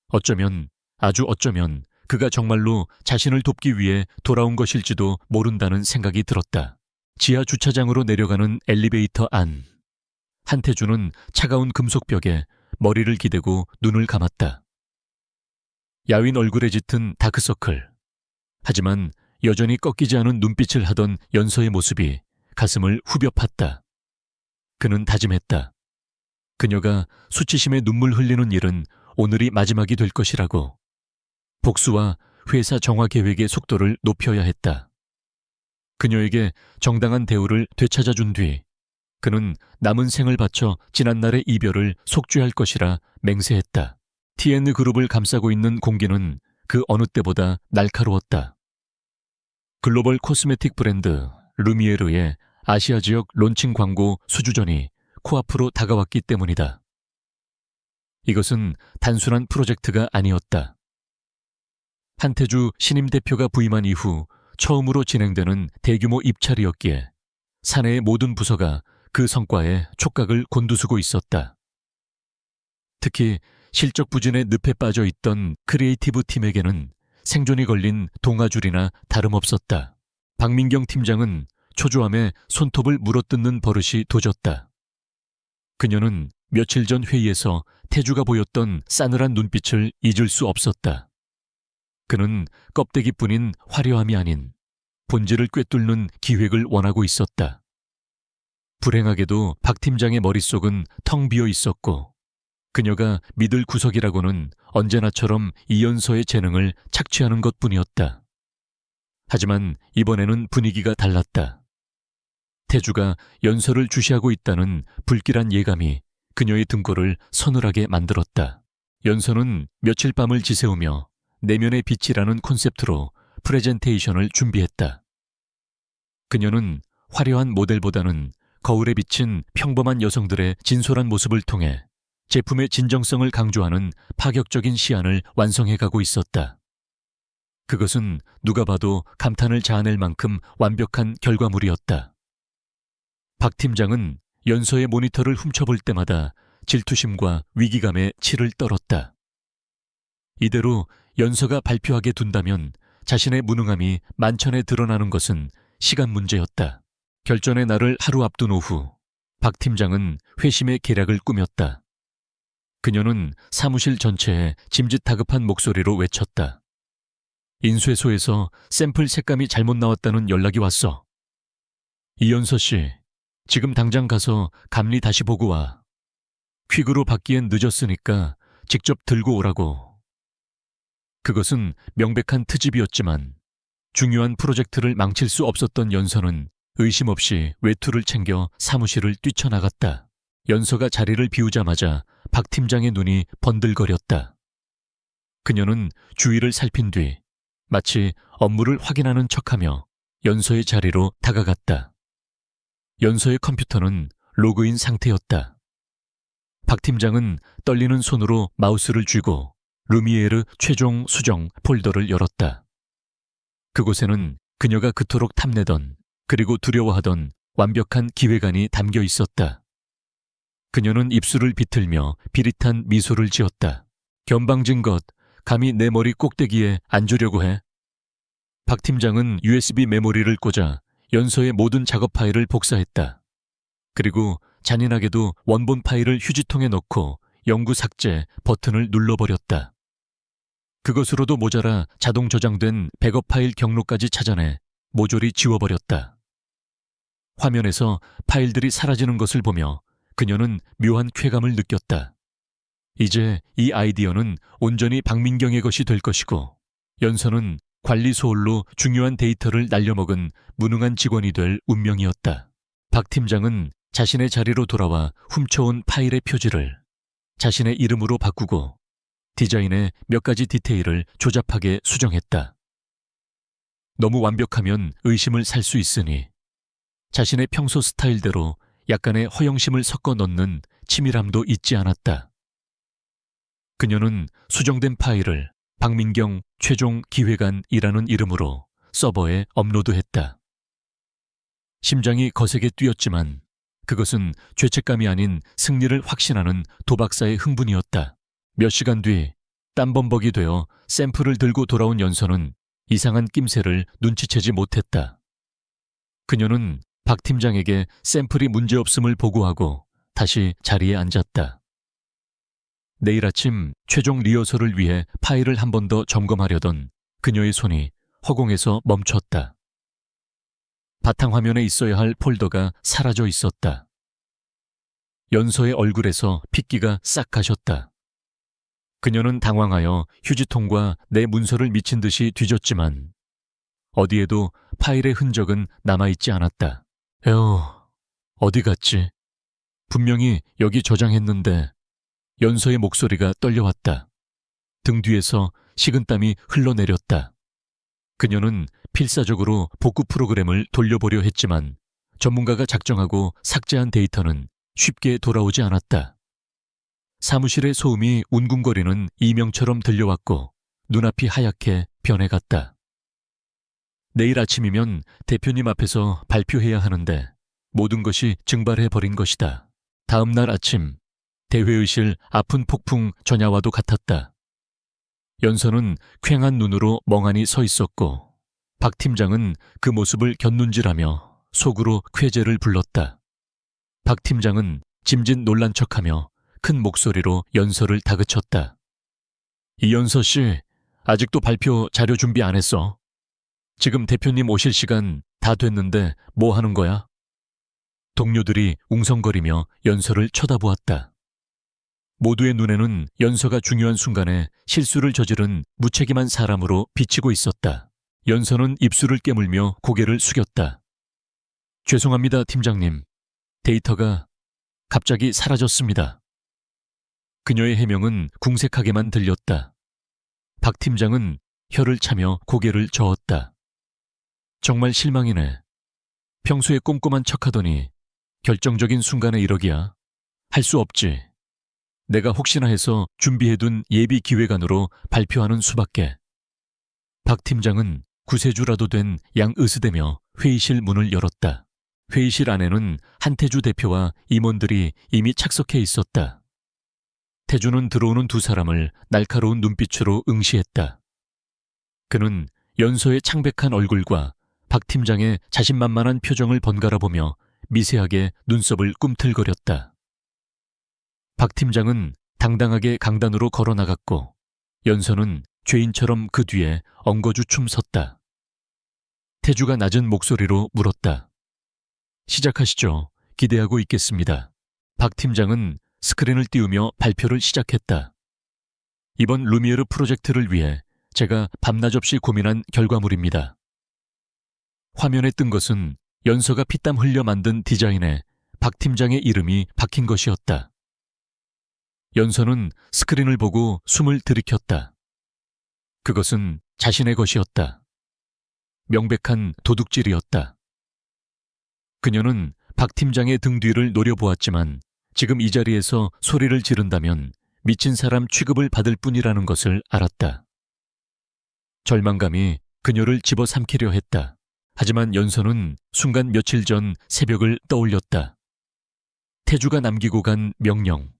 어쩌면, 아주 어쩌면 그가 정말로 자신을 돕기 위해 돌아온 것일지도 모른다는 생각이 들었다. 지하 주차장으로 내려가는 엘리베이터 안. 한태주는 차가운 금속벽에 머리를 기대고 눈을 감았다. 야윈 얼굴에 짙은 다크서클. 하지만 여전히 꺾이지 않은 눈빛을 하던 연서의 모습이 가슴을 후벼 팠다. 그는 다짐했다. 그녀가 수치심에 눈물 흘리는 일은 오늘이 마지막이 될 것이라고. 복수와 회사 정화 계획의 속도를 높여야 했다. 그녀에게 정당한 대우를 되찾아준 뒤 그는 남은 생을 바쳐 지난날의 이별을 속죄할 것이라 맹세했다. TN 그룹을 감싸고 있는 공기는 그 어느 때보다 날카로웠다. 글로벌 코스메틱 브랜드 루미에르의 아시아 지역 론칭 광고 수주전이 코앞으로 다가왔기 때문이다. 이것은 단순한 프로젝트가 아니었다. 한태주 신임 대표가 부임한 이후 처음으로 진행되는 대규모 입찰이었기에 사내의 모든 부서가 그 성과에 촉각을 곤두서고 있었다. 특히 실적 부진에 늪에 빠져 있던 크리에이티브 팀에게는 생존이 걸린 동아줄이나 다름없었다. 박민경 팀장은 초조함에 손톱을 물어뜯는 버릇이 도졌다. 그녀는 며칠 전 회의에서 태주가 보였던 싸늘한 눈빛을 잊을 수 없었다. 그는 껍데기뿐인 화려함이 아닌 본질을 꿰뚫는 기획을 원하고 있었다. 불행하게도 박 팀장의 머릿속은 텅 비어 있었고 그녀가 믿을 구석이라고는 언제나처럼 이연서의 재능을 착취하는 것뿐이었다. 하지만 이번에는 분위기가 달랐다. 태주가 연서를 주시하고 있다는 불길한 예감이 그녀의 등골을 서늘하게 만들었다. 연서는 며칠 밤을 지새우며 내면의 빛이라는 콘셉트로 프레젠테이션을 준비했다. 그녀는 화려한 모델보다는 거울에 비친 평범한 여성들의 진솔한 모습을 통해 제품의 진정성을 강조하는 파격적인 시안을 완성해가고 있었다. 그것은 누가 봐도 감탄을 자아낼 만큼 완벽한 결과물이었다. 박 팀장은 연서의 모니터를 훔쳐볼 때마다 질투심과 위기감에 치를 떨었다. 이대로 연서가 발표하게 둔다면 자신의 무능함이 만천에 드러나는 것은 시간 문제였다. 결전의 날을 하루 앞둔 오후, 박 팀장은 회심의 계략을 꾸몄다. 그녀는 사무실 전체에 짐짓다급한 목소리로 외쳤다. 인쇄소에서 샘플 색감이 잘못 나왔다는 연락이 왔어. 이연서 씨, 지금 당장 가서 감리 다시 보고 와. 퀵으로 받기엔 늦었으니까 직접 들고 오라고. 그것은 명백한 트집이었지만 중요한 프로젝트를 망칠 수 없었던 연서는 의심 없이 외투를 챙겨 사무실을 뛰쳐나갔다. 연서가 자리를 비우자마자 박 팀장의 눈이 번들거렸다. 그녀는 주위를 살핀 뒤 마치 업무를 확인하는 척하며 연서의 자리로 다가갔다. 연서의 컴퓨터는 로그인 상태였다. 박 팀장은 떨리는 손으로 마우스를 쥐고 루미에르 최종 수정 폴더를 열었다. 그곳에는 그녀가 그토록 탐내던 그리고 두려워하던 완벽한 기획안이 담겨 있었다. 그녀는 입술을 비틀며 비릿한 미소를 지었다. 견방진 것, 감히 내 머리 꼭대기에 앉으려고 해. 박 팀장은 USB 메모리를 꽂아 연서의 모든 작업 파일을 복사했다. 그리고 잔인하게도 원본 파일을 휴지통에 넣고 영구 삭제 버튼을 눌러버렸다. 그것으로도 모자라 자동 저장된 백업 파일 경로까지 찾아내 모조리 지워버렸다. 화면에서 파일들이 사라지는 것을 보며 그녀는 묘한 쾌감을 느꼈다. 이제 이 아이디어는 온전히 박민경의 것이 될 것이고 연서는 관리 소홀로 중요한 데이터를 날려먹은 무능한 직원이 될 운명이었다. 박 팀장은 자신의 자리로 돌아와 훔쳐온 파일의 표지를 자신의 이름으로 바꾸고 디자인의 몇 가지 디테일을 조잡하게 수정했다. 너무 완벽하면 의심을 살 수 있으니 자신의 평소 스타일대로 약간의 허영심을 섞어 넣는 치밀함도 잊지 않았다. 그녀는 수정된 파일을 박민경 최종 기획안이라는 이름으로 서버에 업로드했다. 심장이 거세게 뛰었지만 그것은 죄책감이 아닌 승리를 확신하는 도박사의 흥분이었다. 몇 시간 뒤 땀범벅이 되어 샘플을 들고 돌아온 연서는 이상한 낌새를 눈치채지 못했다. 그녀는 박 팀장에게 샘플이 문제없음을 보고하고 다시 자리에 앉았다. 내일 아침 최종 리허설을 위해 파일을 한 번 더 점검하려던 그녀의 손이 허공에서 멈췄다. 바탕화면에 있어야 할 폴더가 사라져 있었다. 연서의 얼굴에서 핏기가 싹 가셨다. 그녀는 당황하여 휴지통과 내 문서를 미친 듯이 뒤졌지만 어디에도 파일의 흔적은 남아있지 않았다. 에휴, 어디 갔지? 분명히 여기 저장했는데. 연서의 목소리가 떨려왔다. 등 뒤에서 식은땀이 흘러내렸다. 그녀는 필사적으로 복구 프로그램을 돌려보려 했지만 전문가가 작정하고 삭제한 데이터는 쉽게 돌아오지 않았다. 사무실의 소음이 웅궁거리는 이명처럼 들려왔고 눈앞이 하얗게 변해갔다. 내일 아침이면 대표님 앞에서 발표해야 하는데 모든 것이 증발해버린 것이다. 다음 날 아침 대회의실 아픈 폭풍 전야와도 같았다. 연서는 퀭한 눈으로 멍하니 서 있었고 박 팀장은 그 모습을 곁눈질하며 속으로 쾌재를 불렀다. 박 팀장은 짐짓 놀란 척하며 큰 목소리로 연서를 다그쳤다. 이연서 씨, 아직도 발표 자료 준비 안 했어. 지금 대표님 오실 시간 다 됐는데 뭐 하는 거야? 동료들이 웅성거리며 연서를 쳐다보았다. 모두의 눈에는 연서가 중요한 순간에 실수를 저지른 무책임한 사람으로 비치고 있었다. 연서는 입술을 깨물며 고개를 숙였다. 죄송합니다, 팀장님. 데이터가 갑자기 사라졌습니다. 그녀의 해명은 궁색하게만 들렸다. 박 팀장은 혀를 차며 고개를 저었다. 정말 실망이네. 평소에 꼼꼼한 척하더니 결정적인 순간에 이러기야. 할 수 없지. 내가 혹시나 해서 준비해둔 예비 기획안으로 발표하는 수밖에. 박 팀장은 구세주라도 된 양으스대며 회의실 문을 열었다. 회의실 안에는 한태주 대표와 임원들이 이미 착석해 있었다. 태주는 들어오는 두 사람을 날카로운 눈빛으로 응시했다. 그는 연서의 창백한 얼굴과 박 팀장의 자신만만한 표정을 번갈아 보며 미세하게 눈썹을 꿈틀거렸다. 박 팀장은 당당하게 강단으로 걸어 나갔고 연서는 죄인처럼 그 뒤에 엉거주춤 섰다. 태주가 낮은 목소리로 물었다. 시작하시죠. 기대하고 있겠습니다. 박 팀장은 스크린을 띄우며 발표를 시작했다. 이번 루미에르 프로젝트를 위해 제가 밤낮 없이 고민한 결과물입니다. 화면에 뜬 것은 연서가 피땀 흘려 만든 디자인에 박 팀장의 이름이 박힌 것이었다. 연서는 스크린을 보고 숨을 들이켰다. 그것은 자신의 것이었다. 명백한 도둑질이었다. 그녀는 박 팀장의 등 뒤를 노려보았지만 지금 이 자리에서 소리를 지른다면 미친 사람 취급을 받을 뿐이라는 것을 알았다. 절망감이 그녀를 집어삼키려 했다. 하지만 연서는 순간 며칠 전 새벽을 떠올렸다. 태주가 남기고 간 명령.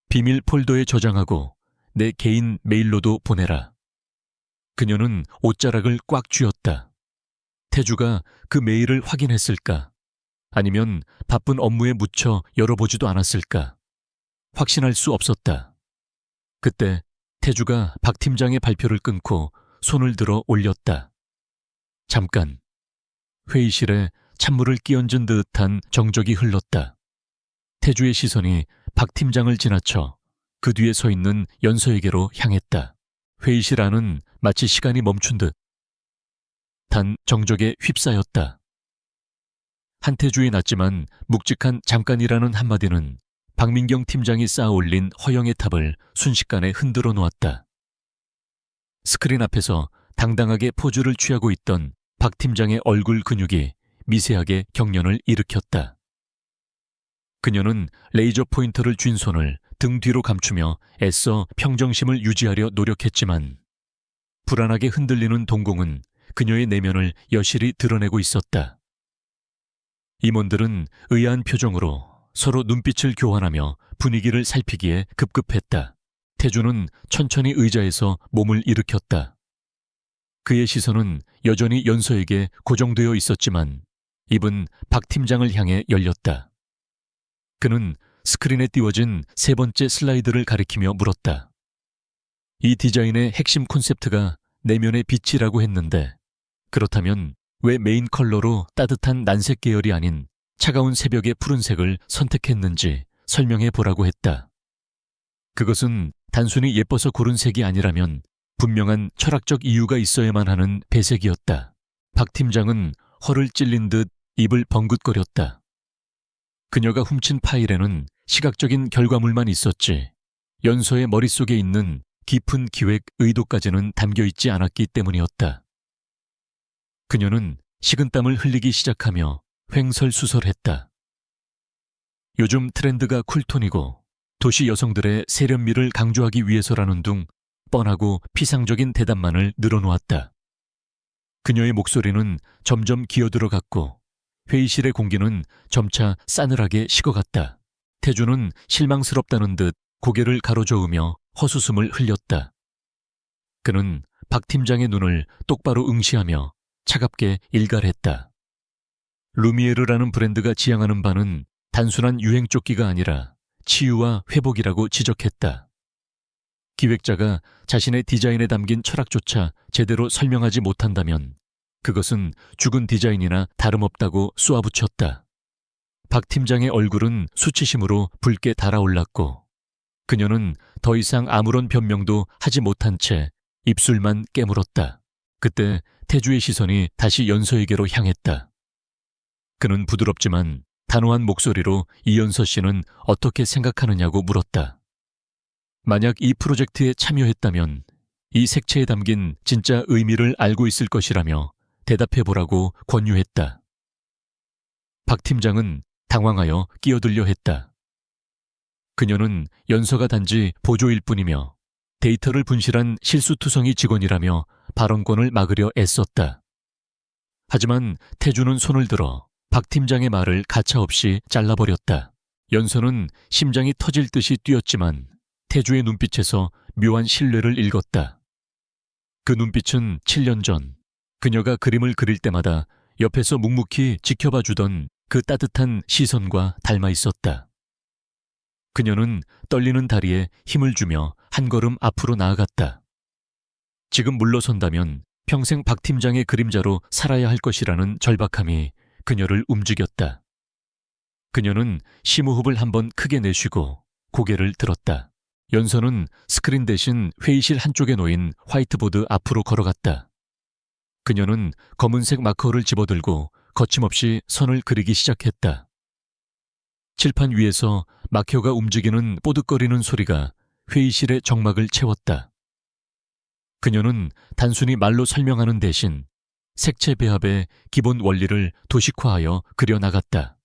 비밀 폴더에 저장하고 내 개인 메일로도 보내라. 그녀는 옷자락을 꽉 쥐었다. 태주가 그 메일을 확인했을까? 아니면 바쁜 업무에 묻혀 열어보지도 않았을까? 확신할 수 없었다. 그때 태주가 박 팀장의 발표를 끊고 손을 들어 올렸다. 잠깐. 회의실에 찬물을 끼얹은 듯한 정적이 흘렀다. 태주의 시선이 박 팀장을 지나쳐 그 뒤에 서 있는 연서에게로 향했다. 회의실 안은 마치 시간이 멈춘 듯 단 정적에 휩싸였다. 한태주의 낮지만 묵직한 잠깐이라는 한마디는 박민경 팀장이 쌓아올린 허영의 탑을 순식간에 흔들어 놓았다. 스크린 앞에서 당당하게 포즈를 취하고 있던 박 팀장의 얼굴 근육이 미세하게 경련을 일으켰다. 그녀는 레이저 포인터를 쥔 손을 등 뒤로 감추며 애써 평정심을 유지하려 노력했지만 불안하게 흔들리는 동공은 그녀의 내면을 여실히 드러내고 있었다. 임원들은 의아한 표정으로 서로 눈빛을 교환하며 분위기를 살피기에 급급했다. 태주는 천천히 의자에서 몸을 일으켰다. 그의 시선은 여전히 연서에게 고정되어 있었지만 입은 박 팀장을 향해 열렸다. 그는 스크린에 띄워진 세 번째 슬라이드를 가리키며 물었다. 이 디자인의 핵심 콘셉트가 내면의 빛이라고 했는데 그렇다면 왜 메인 컬러로 따뜻한 난색 계열이 아닌 차가운 새벽의 푸른색을 선택했는지 설명해 보라고 했다. 그것은 단순히 예뻐서 고른 색이 아니라면 분명한 철학적 이유가 있어야만 하는 배색이었다. 박 팀장은 허를 찔린 듯 입을 벙긋거렸다. 그녀가 훔친 파일에는 시각적인 결과물만 있었지 연서의 머릿속에 있는 깊은 기획 의도까지는 담겨있지 않았기 때문이었다. 그녀는 식은땀을 흘리기 시작하며 횡설수설했다. 요즘 트렌드가 쿨톤이고 도시 여성들의 세련미를 강조하기 위해서라는 둥 뻔하고 피상적인 대답만을 늘어놓았다. 그녀의 목소리는 점점 기어들어갔고 회의실의 공기는 점차 싸늘하게 식어갔다. 태주는 실망스럽다는 듯 고개를 가로저으며 헛웃음을 흘렸다. 그는 박 팀장의 눈을 똑바로 응시하며 차갑게 일갈했다. 루미에르라는 브랜드가 지향하는 바는 단순한 유행 쫓기가 아니라 치유와 회복이라고 지적했다. 기획자가 자신의 디자인에 담긴 철학조차 제대로 설명하지 못한다면 그것은 죽은 디자인이나 다름없다고 쏘아붙였다. 박 팀장의 얼굴은 수치심으로 붉게 달아올랐고 그녀는 더 이상 아무런 변명도 하지 못한 채 입술만 깨물었다. 그때 태주의 시선이 다시 연서에게로 향했다. 그는 부드럽지만 단호한 목소리로 이연서 씨는 어떻게 생각하느냐고 물었다. 만약 이 프로젝트에 참여했다면 이 색채에 담긴 진짜 의미를 알고 있을 것이라며 대답해보라고 권유했다. 박 팀장은 당황하여 끼어들려 했다. 그녀는 연서가 단지 보조일 뿐이며 데이터를 분실한 실수투성이 직원이라며 발언권을 막으려 애썼다. 하지만 태주는 손을 들어 박 팀장의 말을 가차없이 잘라버렸다. 연서는 심장이 터질 듯이 뛰었지만 태주의 눈빛에서 묘한 신뢰를 읽었다. 그 눈빛은 7년 전 그녀가 그림을 그릴 때마다 옆에서 묵묵히 지켜봐 주던 그 따뜻한 시선과 닮아 있었다. 그녀는 떨리는 다리에 힘을 주며 한 걸음 앞으로 나아갔다. 지금 물러선다면 평생 박 팀장의 그림자로 살아야 할 것이라는 절박함이 그녀를 움직였다. 그녀는 심호흡을 한번 크게 내쉬고 고개를 들었다. 연서는 스크린 대신 회의실 한쪽에 놓인 화이트보드 앞으로 걸어갔다. 그녀는 검은색 마커를 집어들고 거침없이 선을 그리기 시작했다. 칠판 위에서 마커가 움직이는 뽀득거리는 소리가 회의실의 정막을 채웠다. 그녀는 단순히 말로 설명하는 대신 색채 배합의 기본 원리를 도식화하여 그려나갔다.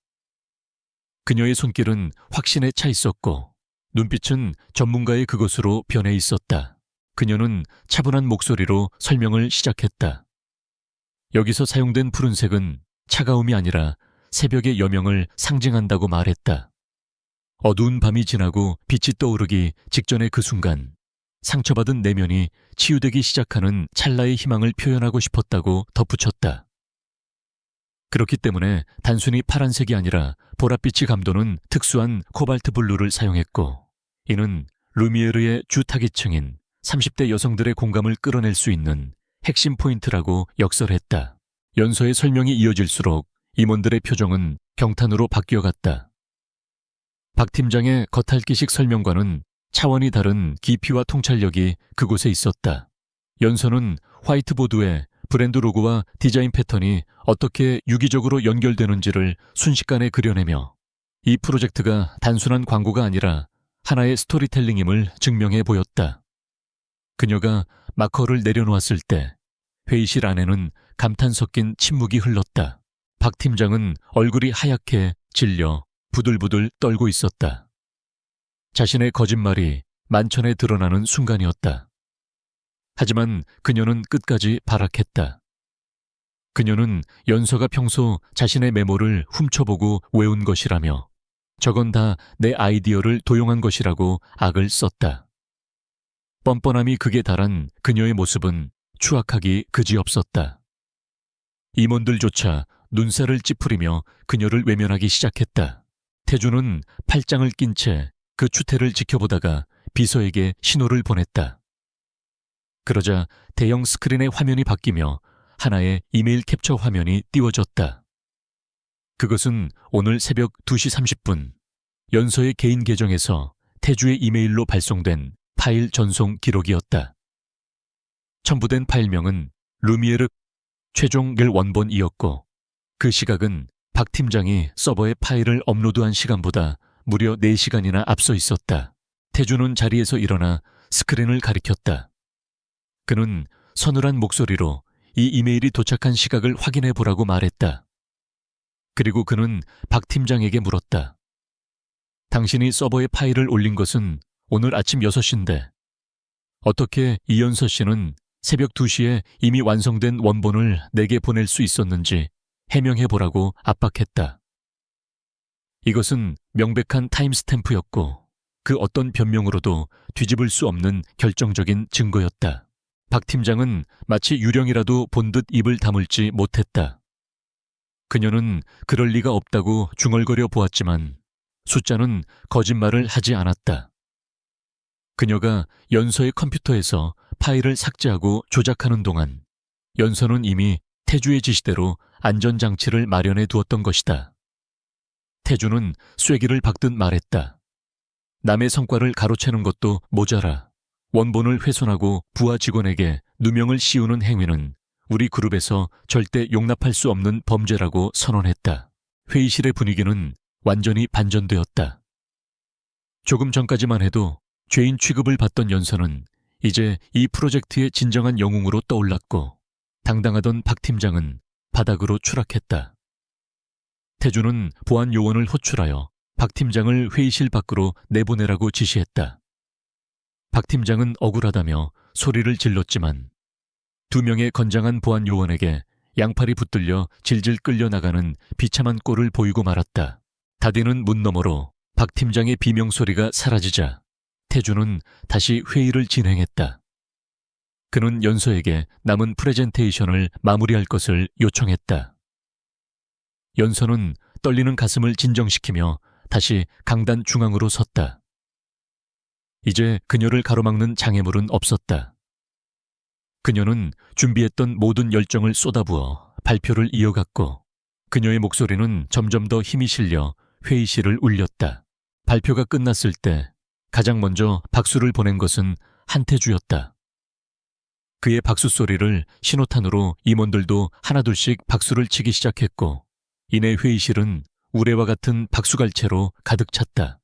그녀의 손길은 확신에 차 있었고 눈빛은 전문가의 그것으로 변해 있었다. 그녀는 차분한 목소리로 설명을 시작했다. 여기서 사용된 푸른색은 차가움이 아니라 새벽의 여명을 상징한다고 말했다. 어두운 밤이 지나고 빛이 떠오르기 직전의 그 순간 상처받은 내면이 치유되기 시작하는 찰나의 희망을 표현하고 싶었다고 덧붙였다. 그렇기 때문에 단순히 파란색이 아니라 보랏빛이 감도는 특수한 코발트 블루를 사용했고 이는 루미에르의 주 타깃층인 30대 여성들의 공감을 끌어낼 수 있는 핵심 포인트라고 역설했다. 연서의 설명이 이어질수록 임원들의 표정은 경탄으로 바뀌어갔다. 박 팀장의 겉핥기식 설명과는 차원이 다른 깊이와 통찰력이 그곳에 있었다. 연서는 화이트보드에 브랜드 로고와 디자인 패턴이 어떻게 유기적으로 연결되는지를 순식간에 그려내며 이 프로젝트가 단순한 광고가 아니라 하나의 스토리텔링임을 증명해 보였다. 그녀가 마커를 내려놓았을 때 회의실 안에는 감탄 섞인 침묵이 흘렀다. 박 팀장은 얼굴이 하얗게 질려 부들부들 떨고 있었다. 자신의 거짓말이 만천에 드러나는 순간이었다. 하지만 그녀는 끝까지 발악했다. 그녀는 연서가 평소 자신의 메모를 훔쳐보고 외운 것이라며 저건 다 내 아이디어를 도용한 것이라고 악을 썼다. 뻔뻔함이 극에 달한 그녀의 모습은 추악하기 그지없었다. 임원들조차 눈살을 찌푸리며 그녀를 외면하기 시작했다. 태주는 팔짱을 낀 채 그 추태를 지켜보다가 비서에게 신호를 보냈다. 그러자 대형 스크린의 화면이 바뀌며 하나의 이메일 캡처 화면이 띄워졌다. 그것은 오늘 새벽 2시 30분 연서의 개인 계정에서 태주의 이메일로 발송된 파일 전송 기록이었다. 첨부된 파일명은 루미에르 최종 열 원본이었고 그 시각은 박 팀장이 서버에 파일을 업로드한 시간보다 무려 4시간이나 앞서 있었다. 태주는 자리에서 일어나 스크린을 가리켰다. 그는 서늘한 목소리로 이 이메일이 도착한 시각을 확인해 보라고 말했다. 그리고 그는 박 팀장에게 물었다. 당신이 서버에 파일을 올린 것은 오늘 아침 6시인데 어떻게 이연서 씨는 새벽 2시에 이미 완성된 원본을 내게 보낼 수 있었는지 해명해 보라고 압박했다. 이것은 명백한 타임스탬프였고 그 어떤 변명으로도 뒤집을 수 없는 결정적인 증거였다. 박 팀장은 마치 유령이라도 본 듯 입을 다물지 못했다. 그녀는 그럴 리가 없다고 중얼거려 보았지만 숫자는 거짓말을 하지 않았다. 그녀가 연서의 컴퓨터에서 파일을 삭제하고 조작하는 동안 연서는 이미 태주의 지시대로 안전장치를 마련해 두었던 것이다. 태주는 쐐기를 박듯 말했다. 남의 성과를 가로채는 것도 모자라 원본을 훼손하고 부하 직원에게 누명을 씌우는 행위는 우리 그룹에서 절대 용납할 수 없는 범죄라고 선언했다. 회의실의 분위기는 완전히 반전되었다. 조금 전까지만 해도 죄인 취급을 받던 연서는 이제 이 프로젝트의 진정한 영웅으로 떠올랐고 당당하던 박 팀장은 바닥으로 추락했다. 태주는 보안 요원을 호출하여 박 팀장을 회의실 밖으로 내보내라고 지시했다. 박 팀장은 억울하다며 소리를 질렀지만 2명의 건장한 보안 요원에게 양팔이 붙들려 질질 끌려나가는 비참한 꼴을 보이고 말았다. 닫이는 문 너머로 박 팀장의 비명소리가 사라지자 태주는 다시 회의를 진행했다. 그는 연서에게 남은 프레젠테이션을 마무리할 것을 요청했다. 연서는 떨리는 가슴을 진정시키며 다시 강단 중앙으로 섰다. 이제 그녀를 가로막는 장애물은 없었다. 그녀는 준비했던 모든 열정을 쏟아부어 발표를 이어갔고 그녀의 목소리는 점점 더 힘이 실려 회의실을 울렸다. 발표가 끝났을 때 가장 먼저 박수를 보낸 것은 한태주였다. 그의 박수 소리를 신호탄으로 임원들도 하나둘씩 박수를 치기 시작했고 이내 회의실은 우레와 같은 박수갈채로 가득 찼다.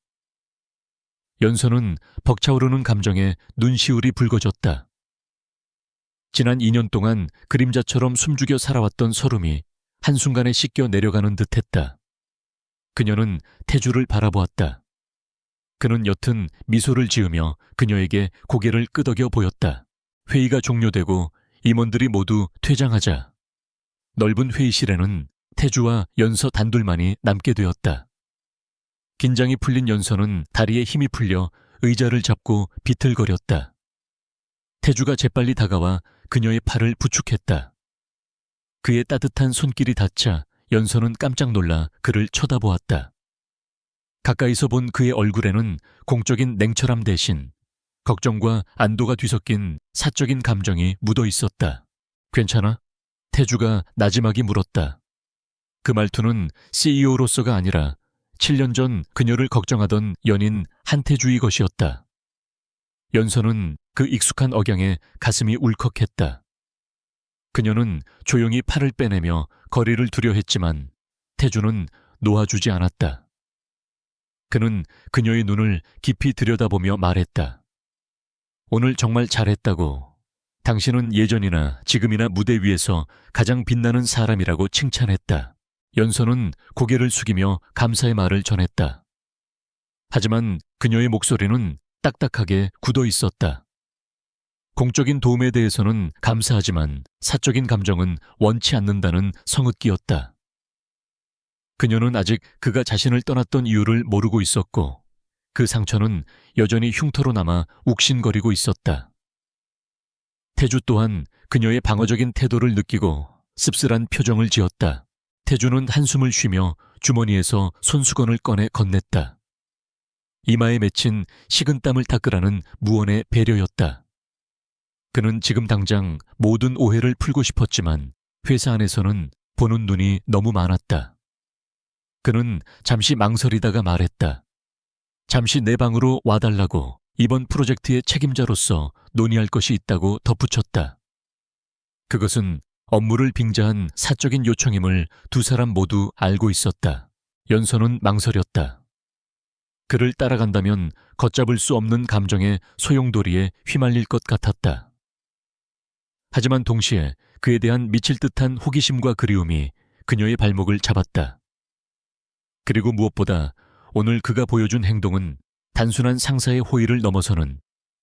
연서는 벅차오르는 감정에 눈시울이 붉어졌다. 지난 2년 동안 그림자처럼 숨죽여 살아왔던 서름이 한순간에 씻겨 내려가는 듯했다. 그녀는 태주를 바라보았다. 그는 옅은 미소를 지으며 그녀에게 고개를 끄덕여 보였다. 회의가 종료되고 임원들이 모두 퇴장하자 넓은 회의실에는 태주와 연서 단둘만이 남게 되었다. 긴장이 풀린 연서는 다리에 힘이 풀려 의자를 잡고 비틀거렸다. 태주가 재빨리 다가와 그녀의 팔을 부축했다. 그의 따뜻한 손길이 닿자 연서는 깜짝 놀라 그를 쳐다보았다. 가까이서 본 그의 얼굴에는 공적인 냉철함 대신 걱정과 안도가 뒤섞인 사적인 감정이 묻어 있었다. 괜찮아? 태주가 나지막이 물었다. 그 말투는 CEO로서가 아니라 7년 전 그녀를 걱정하던 연인 한태주의 것이었다. 연서는 그 익숙한 억양에 가슴이 울컥했다. 그녀는 조용히 팔을 빼내며 거리를 두려 했지만 태주는 놓아주지 않았다. 그는 그녀의 눈을 깊이 들여다보며 말했다. 오늘 정말 잘했다고. 당신은 예전이나 지금이나 무대 위에서 가장 빛나는 사람이라고 칭찬했다. 연서는 고개를 숙이며 감사의 말을 전했다. 하지만 그녀의 목소리는 딱딱하게 굳어 있었다. 공적인 도움에 대해서는 감사하지만 사적인 감정은 원치 않는다는 성읍기였다. 그녀는 아직 그가 자신을 떠났던 이유를 모르고 있었고 그 상처는 여전히 흉터로 남아 욱신거리고 있었다. 태주 또한 그녀의 방어적인 태도를 느끼고 씁쓸한 표정을 지었다. 태주는 한숨을 쉬며 주머니에서 손수건을 꺼내 건넸다. 이마에 맺힌 식은 땀을 닦으라는 무언의 배려였다. 그는 지금 당장 모든 오해를 풀고 싶었지만 회사 안에서는 보는 눈이 너무 많았다. 그는 잠시 망설이다가 말했다. 잠시 내 방으로 와달라고 이번 프로젝트의 책임자로서 논의할 것이 있다고 덧붙였다. 그것은 업무를 빙자한 사적인 요청임을 두 사람 모두 알고 있었다. 연서는 망설였다. 그를 따라간다면 걷잡을 수 없는 감정의 소용돌이에 휘말릴 것 같았다. 하지만 동시에 그에 대한 미칠 듯한 호기심과 그리움이 그녀의 발목을 잡았다. 그리고 무엇보다 오늘 그가 보여준 행동은 단순한 상사의 호의를 넘어서는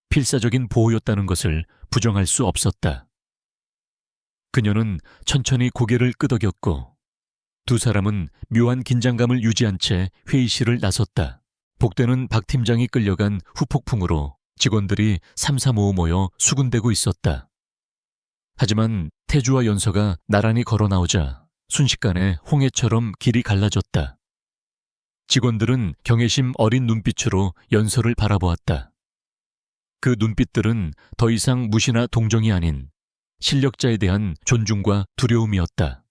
필사적인 보호였다는 것을 부정할 수 없었다. 그녀는 천천히 고개를 끄덕였고 두 사람은 묘한 긴장감을 유지한 채 회의실을 나섰다. 복되는 박 팀장이 끌려간 후폭풍으로 직원들이 삼삼오오 모여 수군대고 있었다. 하지만 태주와 연서가 나란히 걸어 나오자 순식간에 홍해처럼 길이 갈라졌다. 직원들은 경외심 어린 눈빛으로 연서를 바라보았다. 그 눈빛들은 더 이상 무시나 동정이 아닌 실력자에 대한 존중과 두려움이었다.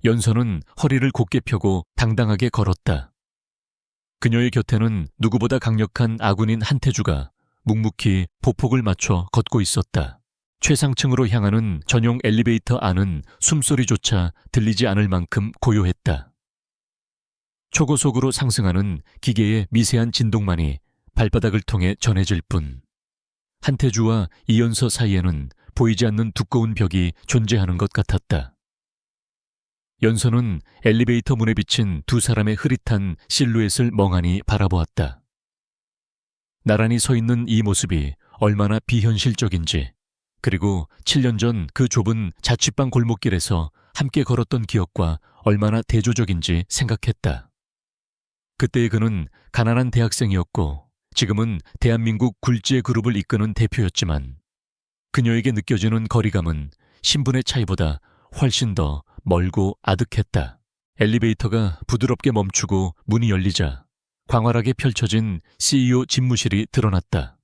연서는 허리를 곧게 펴고 당당하게 걸었다. 그녀의 곁에는 누구보다 강력한 아군인 한태주가 묵묵히 보폭을 맞춰 걷고 있었다. 최상층으로 향하는 전용 엘리베이터 안은 숨소리조차 들리지 않을 만큼 고요했다. 초고속으로 상승하는 기계의 미세한 진동만이 발바닥을 통해 전해질 뿐 한태주와 이연서 사이에는 보이지 않는 두꺼운 벽이 존재하는 것 같았다. 연서는 엘리베이터 문에 비친 두 사람의 흐릿한 실루엣을 멍하니 바라보았다. 나란히 서 있는 이 모습이 얼마나 비현실적인지, 그리고 7년 전 그 좁은 자취방 골목길에서 함께 걸었던 기억과 얼마나 대조적인지 생각했다. 그때의 그는 가난한 대학생이었고 지금은 대한민국 굴지의 그룹을 이끄는 대표였지만 그녀에게 느껴지는 거리감은 신분의 차이보다 훨씬 더 멀고 아득했다. 엘리베이터가 부드럽게 멈추고 문이 열리자 광활하게 펼쳐진 CEO 집무실이 드러났다.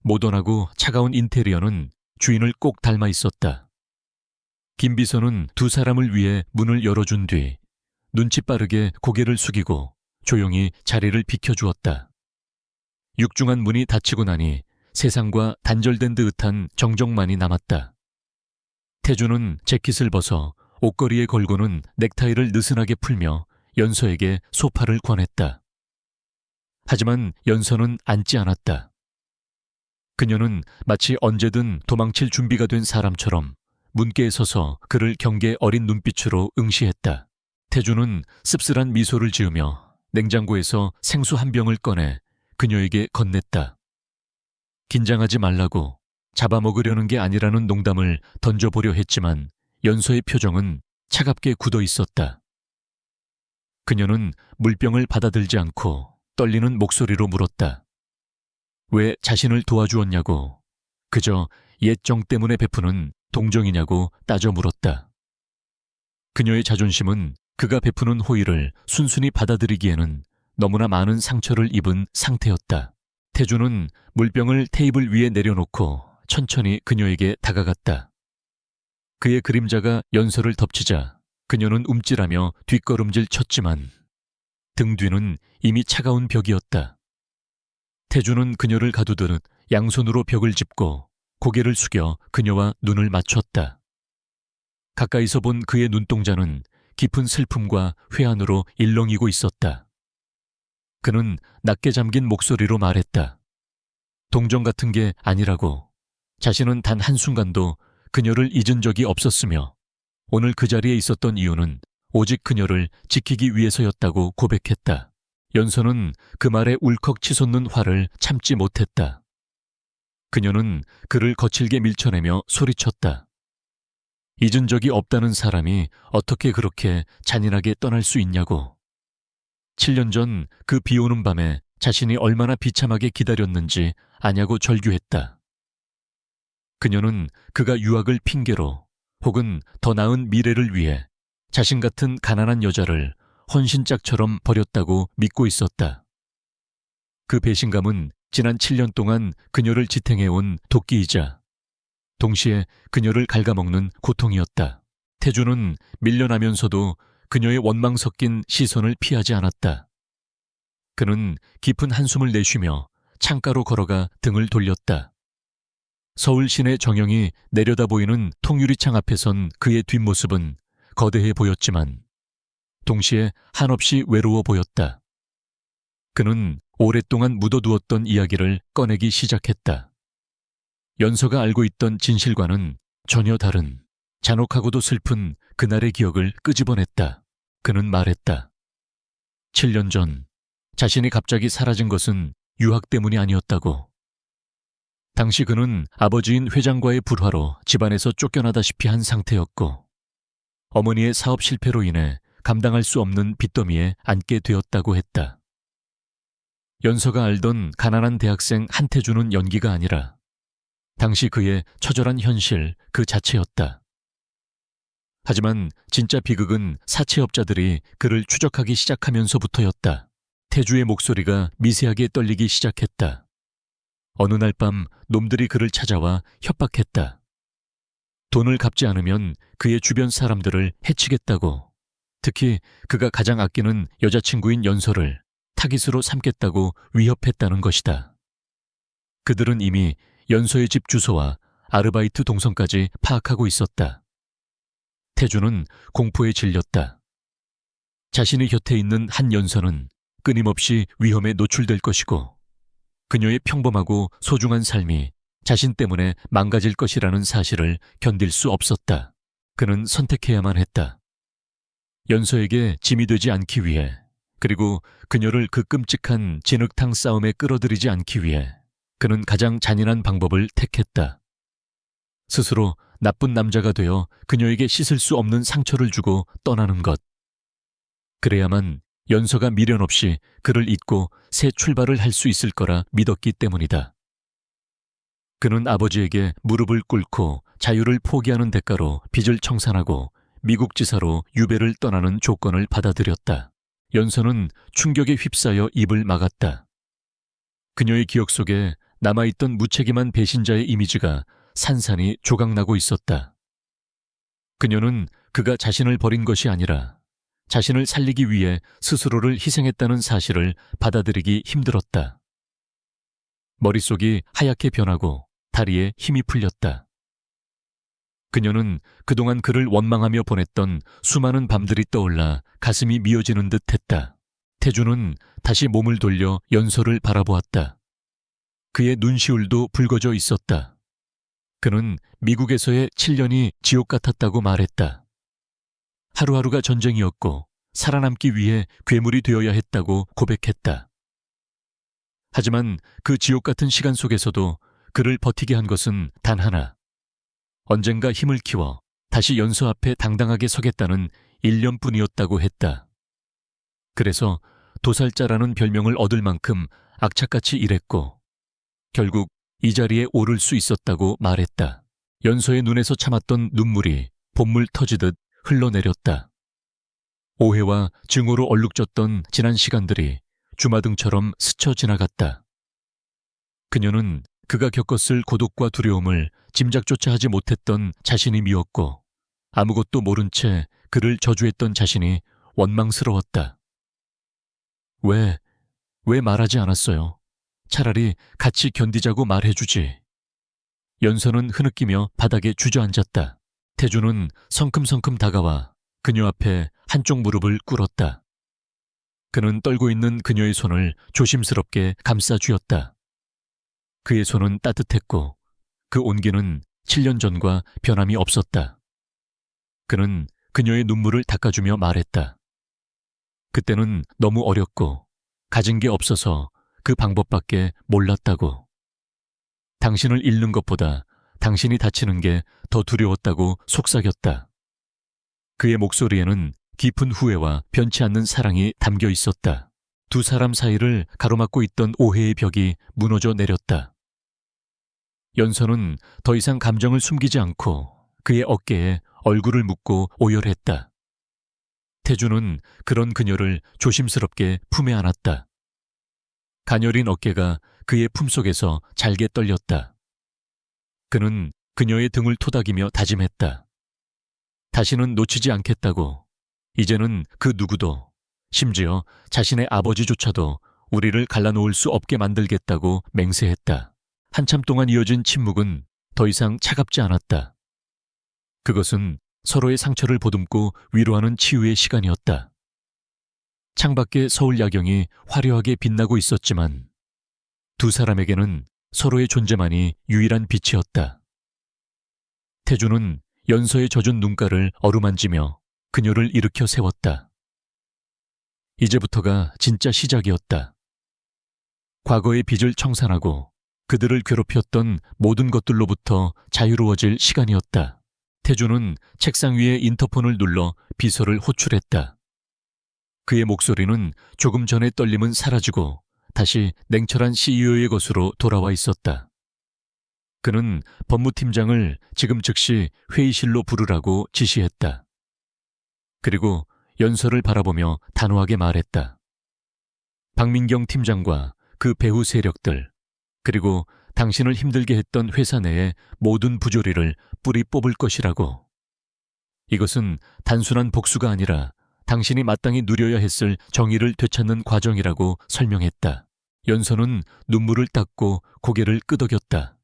모던하고 차가운 인테리어는 주인을 꼭 닮아 있었다. 김 비서는 두 사람을 위해 문을 열어준 뒤 눈치 빠르게 고개를 숙이고 조용히 자리를 비켜주었다. 육중한 문이 닫히고 나니 세상과 단절된 듯한 정적만이 남았다. 태주는 재킷을 벗어 옷걸이에 걸고는 넥타이를 느슨하게 풀며 연서에게 소파를 권했다. 하지만 연서는 앉지 않았다. 그녀는 마치 언제든 도망칠 준비가 된 사람처럼 문께에 서서 그를 경계 어린 눈빛으로 응시했다. 태주는 씁쓸한 미소를 지으며 냉장고에서 생수 한 병을 꺼내 그녀에게 건넸다. 긴장하지 말라고, 잡아먹으려는 게 아니라는 농담을 던져보려 했지만 연서의 표정은 차갑게 굳어 있었다. 그녀는 물병을 받아들지 않고 떨리는 목소리로 물었다. 왜 자신을 도와주었냐고, 그저 옛 정 때문에 베푸는 동정이냐고 따져 물었다. 그녀의 자존심은 그가 베푸는 호의를 순순히 받아들이기에는 너무나 많은 상처를 입은 상태였다. 태주는 물병을 테이블 위에 내려놓고 천천히 그녀에게 다가갔다. 그의 그림자가 연서를 덮치자 그녀는 움찔하며 뒷걸음질 쳤지만 등 뒤는 이미 차가운 벽이었다. 태주는 그녀를 가두듯 양손으로 벽을 짚고 고개를 숙여 그녀와 눈을 맞췄다. 가까이서 본 그의 눈동자는 깊은 슬픔과 회한으로 일렁이고 있었다. 그는 낮게 잠긴 목소리로 말했다. 동정 같은 게 아니라고. 자신은 단 한순간도 그녀를 잊은 적이 없었으며 오늘 그 자리에 있었던 이유는 오직 그녀를 지키기 위해서였다고 고백했다. 연서는 그 말에 울컥 치솟는 화를 참지 못했다. 그녀는 그를 거칠게 밀쳐내며 소리쳤다. 잊은 적이 없다는 사람이 어떻게 그렇게 잔인하게 떠날 수 있냐고. 7년 전 그 비 오는 밤에 자신이 얼마나 비참하게 기다렸는지 아냐고 절규했다. 그녀는 그가 유학을 핑계로 혹은 더 나은 미래를 위해 자신 같은 가난한 여자를 헌신짝처럼 버렸다고 믿고 있었다. 그 배신감은 지난 7년 동안 그녀를 지탱해온 도끼이자 동시에 그녀를 갉아먹는 고통이었다. 태주는 밀려나면서도 그녀의 원망 섞인 시선을 피하지 않았다. 그는 깊은 한숨을 내쉬며 창가로 걸어가 등을 돌렸다. 서울 시내 정형이 내려다 보이는 통유리창 앞에 선 그의 뒷모습은 거대해 보였지만 동시에 한없이 외로워 보였다. 그는 오랫동안 묻어두었던 이야기를 꺼내기 시작했다. 연서가 알고 있던 진실과는 전혀 다른 잔혹하고도 슬픈 그날의 기억을 끄집어냈다. 그는 말했다. 7년 전 자신이 갑자기 사라진 것은 유학 때문이 아니었다고. 당시 그는 아버지인 회장과의 불화로 집안에서 쫓겨나다시피 한 상태였고 어머니의 사업 실패로 인해 감당할 수 없는 빚더미에 앉게 되었다고 했다. 연서가 알던 가난한 대학생 한태주는 연기가 아니라 당시 그의 처절한 현실 그 자체였다. 하지만 진짜 비극은 사채업자들이 그를 추적하기 시작하면서부터였다. 태주의 목소리가 미세하게 떨리기 시작했다. 어느 날 밤 놈들이 그를 찾아와 협박했다. 돈을 갚지 않으면 그의 주변 사람들을 해치겠다고, 특히 그가 가장 아끼는 여자친구인 연서를 타깃으로 삼겠다고 위협했다는 것이다. 그들은 이미 연서의 집 주소와 아르바이트 동선까지 파악하고 있었다. 태주는 공포에 질렸다. 자신의 곁에 있는 한 연서는 끊임없이 위험에 노출될 것이고 그녀의 평범하고 소중한 삶이 자신 때문에 망가질 것이라는 사실을 견딜 수 없었다. 그는 선택해야만 했다. 연서에게 짐이 되지 않기 위해, 그리고 그녀를 그 끔찍한 진흙탕 싸움에 끌어들이지 않기 위해 그는 가장 잔인한 방법을 택했다. 스스로 나쁜 남자가 되어 그녀에게 씻을 수 없는 상처를 주고 떠나는 것. 그래야만 연서가 미련 없이 그를 잊고 새 출발을 할 수 있을 거라 믿었기 때문이다. 그는 아버지에게 무릎을 꿇고 자유를 포기하는 대가로 빚을 청산하고 미국 지사로 유배를 떠나는 조건을 받아들였다. 연서는 충격에 휩싸여 입을 막았다. 그녀의 기억 속에 남아있던 무책임한 배신자의 이미지가 산산이 조각나고 있었다. 그녀는 그가 자신을 버린 것이 아니라 자신을 살리기 위해 스스로를 희생했다는 사실을 받아들이기 힘들었다. 머릿속이 하얗게 변하고 다리에 힘이 풀렸다. 그녀는 그동안 그를 원망하며 보냈던 수많은 밤들이 떠올라 가슴이 미어지는 듯 했다. 태주는 다시 몸을 돌려 연서를 바라보았다. 그의 눈시울도 붉어져 있었다. 그는 미국에서의 7년이 지옥 같았다고 말했다. 하루하루가 전쟁이었고 살아남기 위해 괴물이 되어야 했다고 고백했다. 하지만 그 지옥 같은 시간 속에서도 그를 버티게 한 것은 단 하나. 언젠가 힘을 키워 다시 연서 앞에 당당하게 서겠다는 일념뿐이었다고 했다. 그래서 도살자라는 별명을 얻을 만큼 악착같이 일했고 결국 이 자리에 오를 수 있었다고 말했다. 연서의 눈에서 참았던 눈물이 봇물 터지듯 흘러내렸다. 오해와 증오로 얼룩졌던 지난 시간들이 주마등처럼 스쳐 지나갔다. 그녀는 그가 겪었을 고독과 두려움을 짐작조차 하지 못했던 자신이 미웠고 아무것도 모른 채 그를 저주했던 자신이 원망스러웠다. 왜 말하지 않았어요? 차라리 같이 견디자고 말해주지. 연서는 흐느끼며 바닥에 주저앉았다. 태주는 성큼성큼 다가와 그녀 앞에 한쪽 무릎을 꿇었다. 그는 떨고 있는 그녀의 손을 조심스럽게 감싸 쥐었다. 그의 손은 따뜻했고 그 온기는 7년 전과 변함이 없었다. 그는 그녀의 눈물을 닦아주며 말했다. 그때는 너무 어렸고 가진 게 없어서 그 방법밖에 몰랐다고. 당신을 잃는 것보다 당신이 다치는 게 더 두려웠다고 속삭였다. 그의 목소리에는 깊은 후회와 변치 않는 사랑이 담겨 있었다. 두 사람 사이를 가로막고 있던 오해의 벽이 무너져 내렸다. 연서는 더 이상 감정을 숨기지 않고 그의 어깨에 얼굴을 묻고 오열했다. 태주는 그런 그녀를 조심스럽게 품에 안았다. 가녀린 어깨가 그의 품속에서 잘게 떨렸다. 그는 그녀의 등을 토닥이며 다짐했다. 다시는 놓치지 않겠다고. 이제는 그 누구도, 심지어 자신의 아버지조차도 우리를 갈라놓을 수 없게 만들겠다고 맹세했다. 한참 동안 이어진 침묵은 더 이상 차갑지 않았다. 그것은 서로의 상처를 보듬고 위로하는 치유의 시간이었다. 창밖에 서울 야경이 화려하게 빛나고 있었지만 두 사람에게는 서로의 존재만이 유일한 빛이었다. 태주는 연서의 젖은 눈가를 어루만지며 그녀를 일으켜 세웠다. 이제부터가 진짜 시작이었다. 과거의 빚을 청산하고 그들을 괴롭혔던 모든 것들로부터 자유로워질 시간이었다. 태주는 책상 위에 인터폰을 눌러 비서를 호출했다. 그의 목소리는 조금 전의 떨림은 사라지고 다시 냉철한 CEO의 것으로 돌아와 있었다. 그는 법무팀장을 지금 즉시 회의실로 부르라고 지시했다. 그리고 연서를 바라보며 단호하게 말했다. 박민경 팀장과 그 배후 세력들, 그리고 당신을 힘들게 했던 회사 내의 모든 부조리를 뿌리 뽑을 것이라고. 이것은 단순한 복수가 아니라 당신이 마땅히 누려야 했을 정의를 되찾는 과정이라고 설명했다. 연서는 눈물을 닦고 고개를 끄덕였다.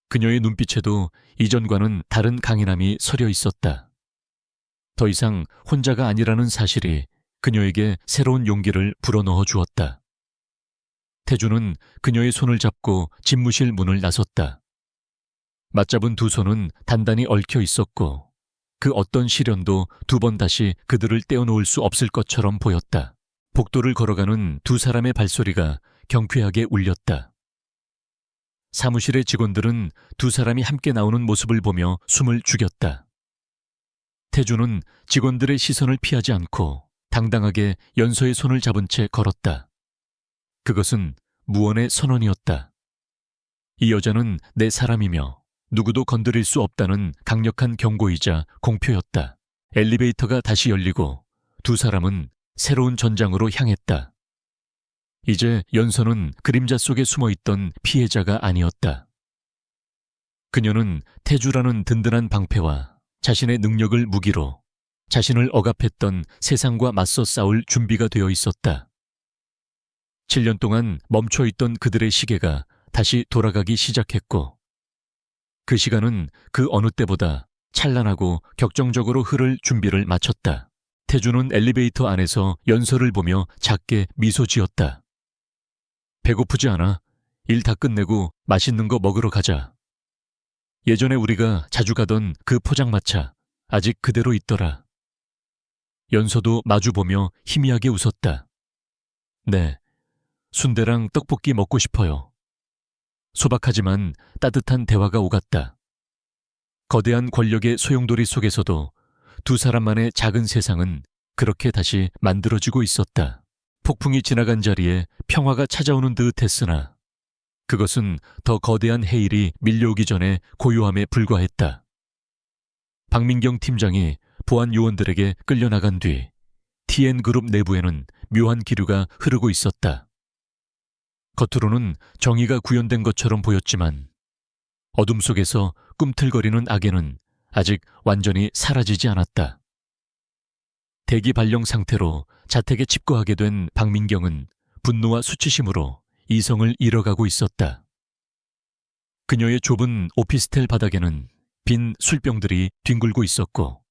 그녀의 눈빛에도 이전과는 다른 강인함이 서려 있었다. 더 이상 혼자가 아니라는 사실이 그녀에게 새로운 용기를 불어넣어 주었다. 태주는 그녀의 손을 잡고 집무실 문을 나섰다. 맞잡은 두 손은 단단히 얽혀 있었고 그 어떤 시련도 두 번 다시 그들을 떼어놓을 수 없을 것처럼 보였다. 복도를 걸어가는 두 사람의 발소리가 경쾌하게 울렸다. 사무실의 직원들은 두 사람이 함께 나오는 모습을 보며 숨을 죽였다. 태주는 직원들의 시선을 피하지 않고 당당하게 연서의 손을 잡은 채 걸었다. 그것은 무언의 선언이었다. 이 여자는 내 사람이며 누구도 건드릴 수 없다는 강력한 경고이자 공표였다. 엘리베이터가 다시 열리고 두 사람은 새로운 전장으로 향했다. 이제 연서는 그림자 속에 숨어있던 피해자가 아니었다. 그녀는 태주라는 든든한 방패와 자신의 능력을 무기로 자신을 억압했던 세상과 맞서 싸울 준비가 되어 있었다. 7년 동안 멈춰있던 그들의 시계가 다시 돌아가기 시작했고 그 시간은 그 어느 때보다 찬란하고 격정적으로 흐를 준비를 마쳤다. 태주는 엘리베이터 안에서 연서를 보며 작게 미소 지었다. 배고프지 않아? 일 다 끝내고 맛있는 거 먹으러 가자. 예전에 우리가 자주 가던 그 포장마차 아직 그대로 있더라. 연서도 마주보며 희미하게 웃었다. 네, 순대랑 떡볶이 먹고 싶어요. 소박하지만 따뜻한 대화가 오갔다. 거대한 권력의 소용돌이 속에서도 두 사람만의 작은 세상은 그렇게 다시 만들어지고 있었다. 폭풍이 지나간 자리에 평화가 찾아오는 듯 했으나 그것은 더 거대한 해일이 밀려오기 전에 고요함에 불과했다. 박민경 팀장이 보안 요원들에게 끌려나간 뒤 TN그룹 내부에는 묘한 기류가 흐르고 있었다. 겉으로는 정의가 구현된 것처럼 보였지만 어둠 속에서 꿈틀거리는 악에는 아직 완전히 사라지지 않았다. 대기 발령 상태로 자택에 집거하게 된 박민경은 분노와 수치심으로 이성을 잃어가고 있었다. 그녀의 좁은 오피스텔 바닥에는 빈 술병들이 뒹굴고 있었고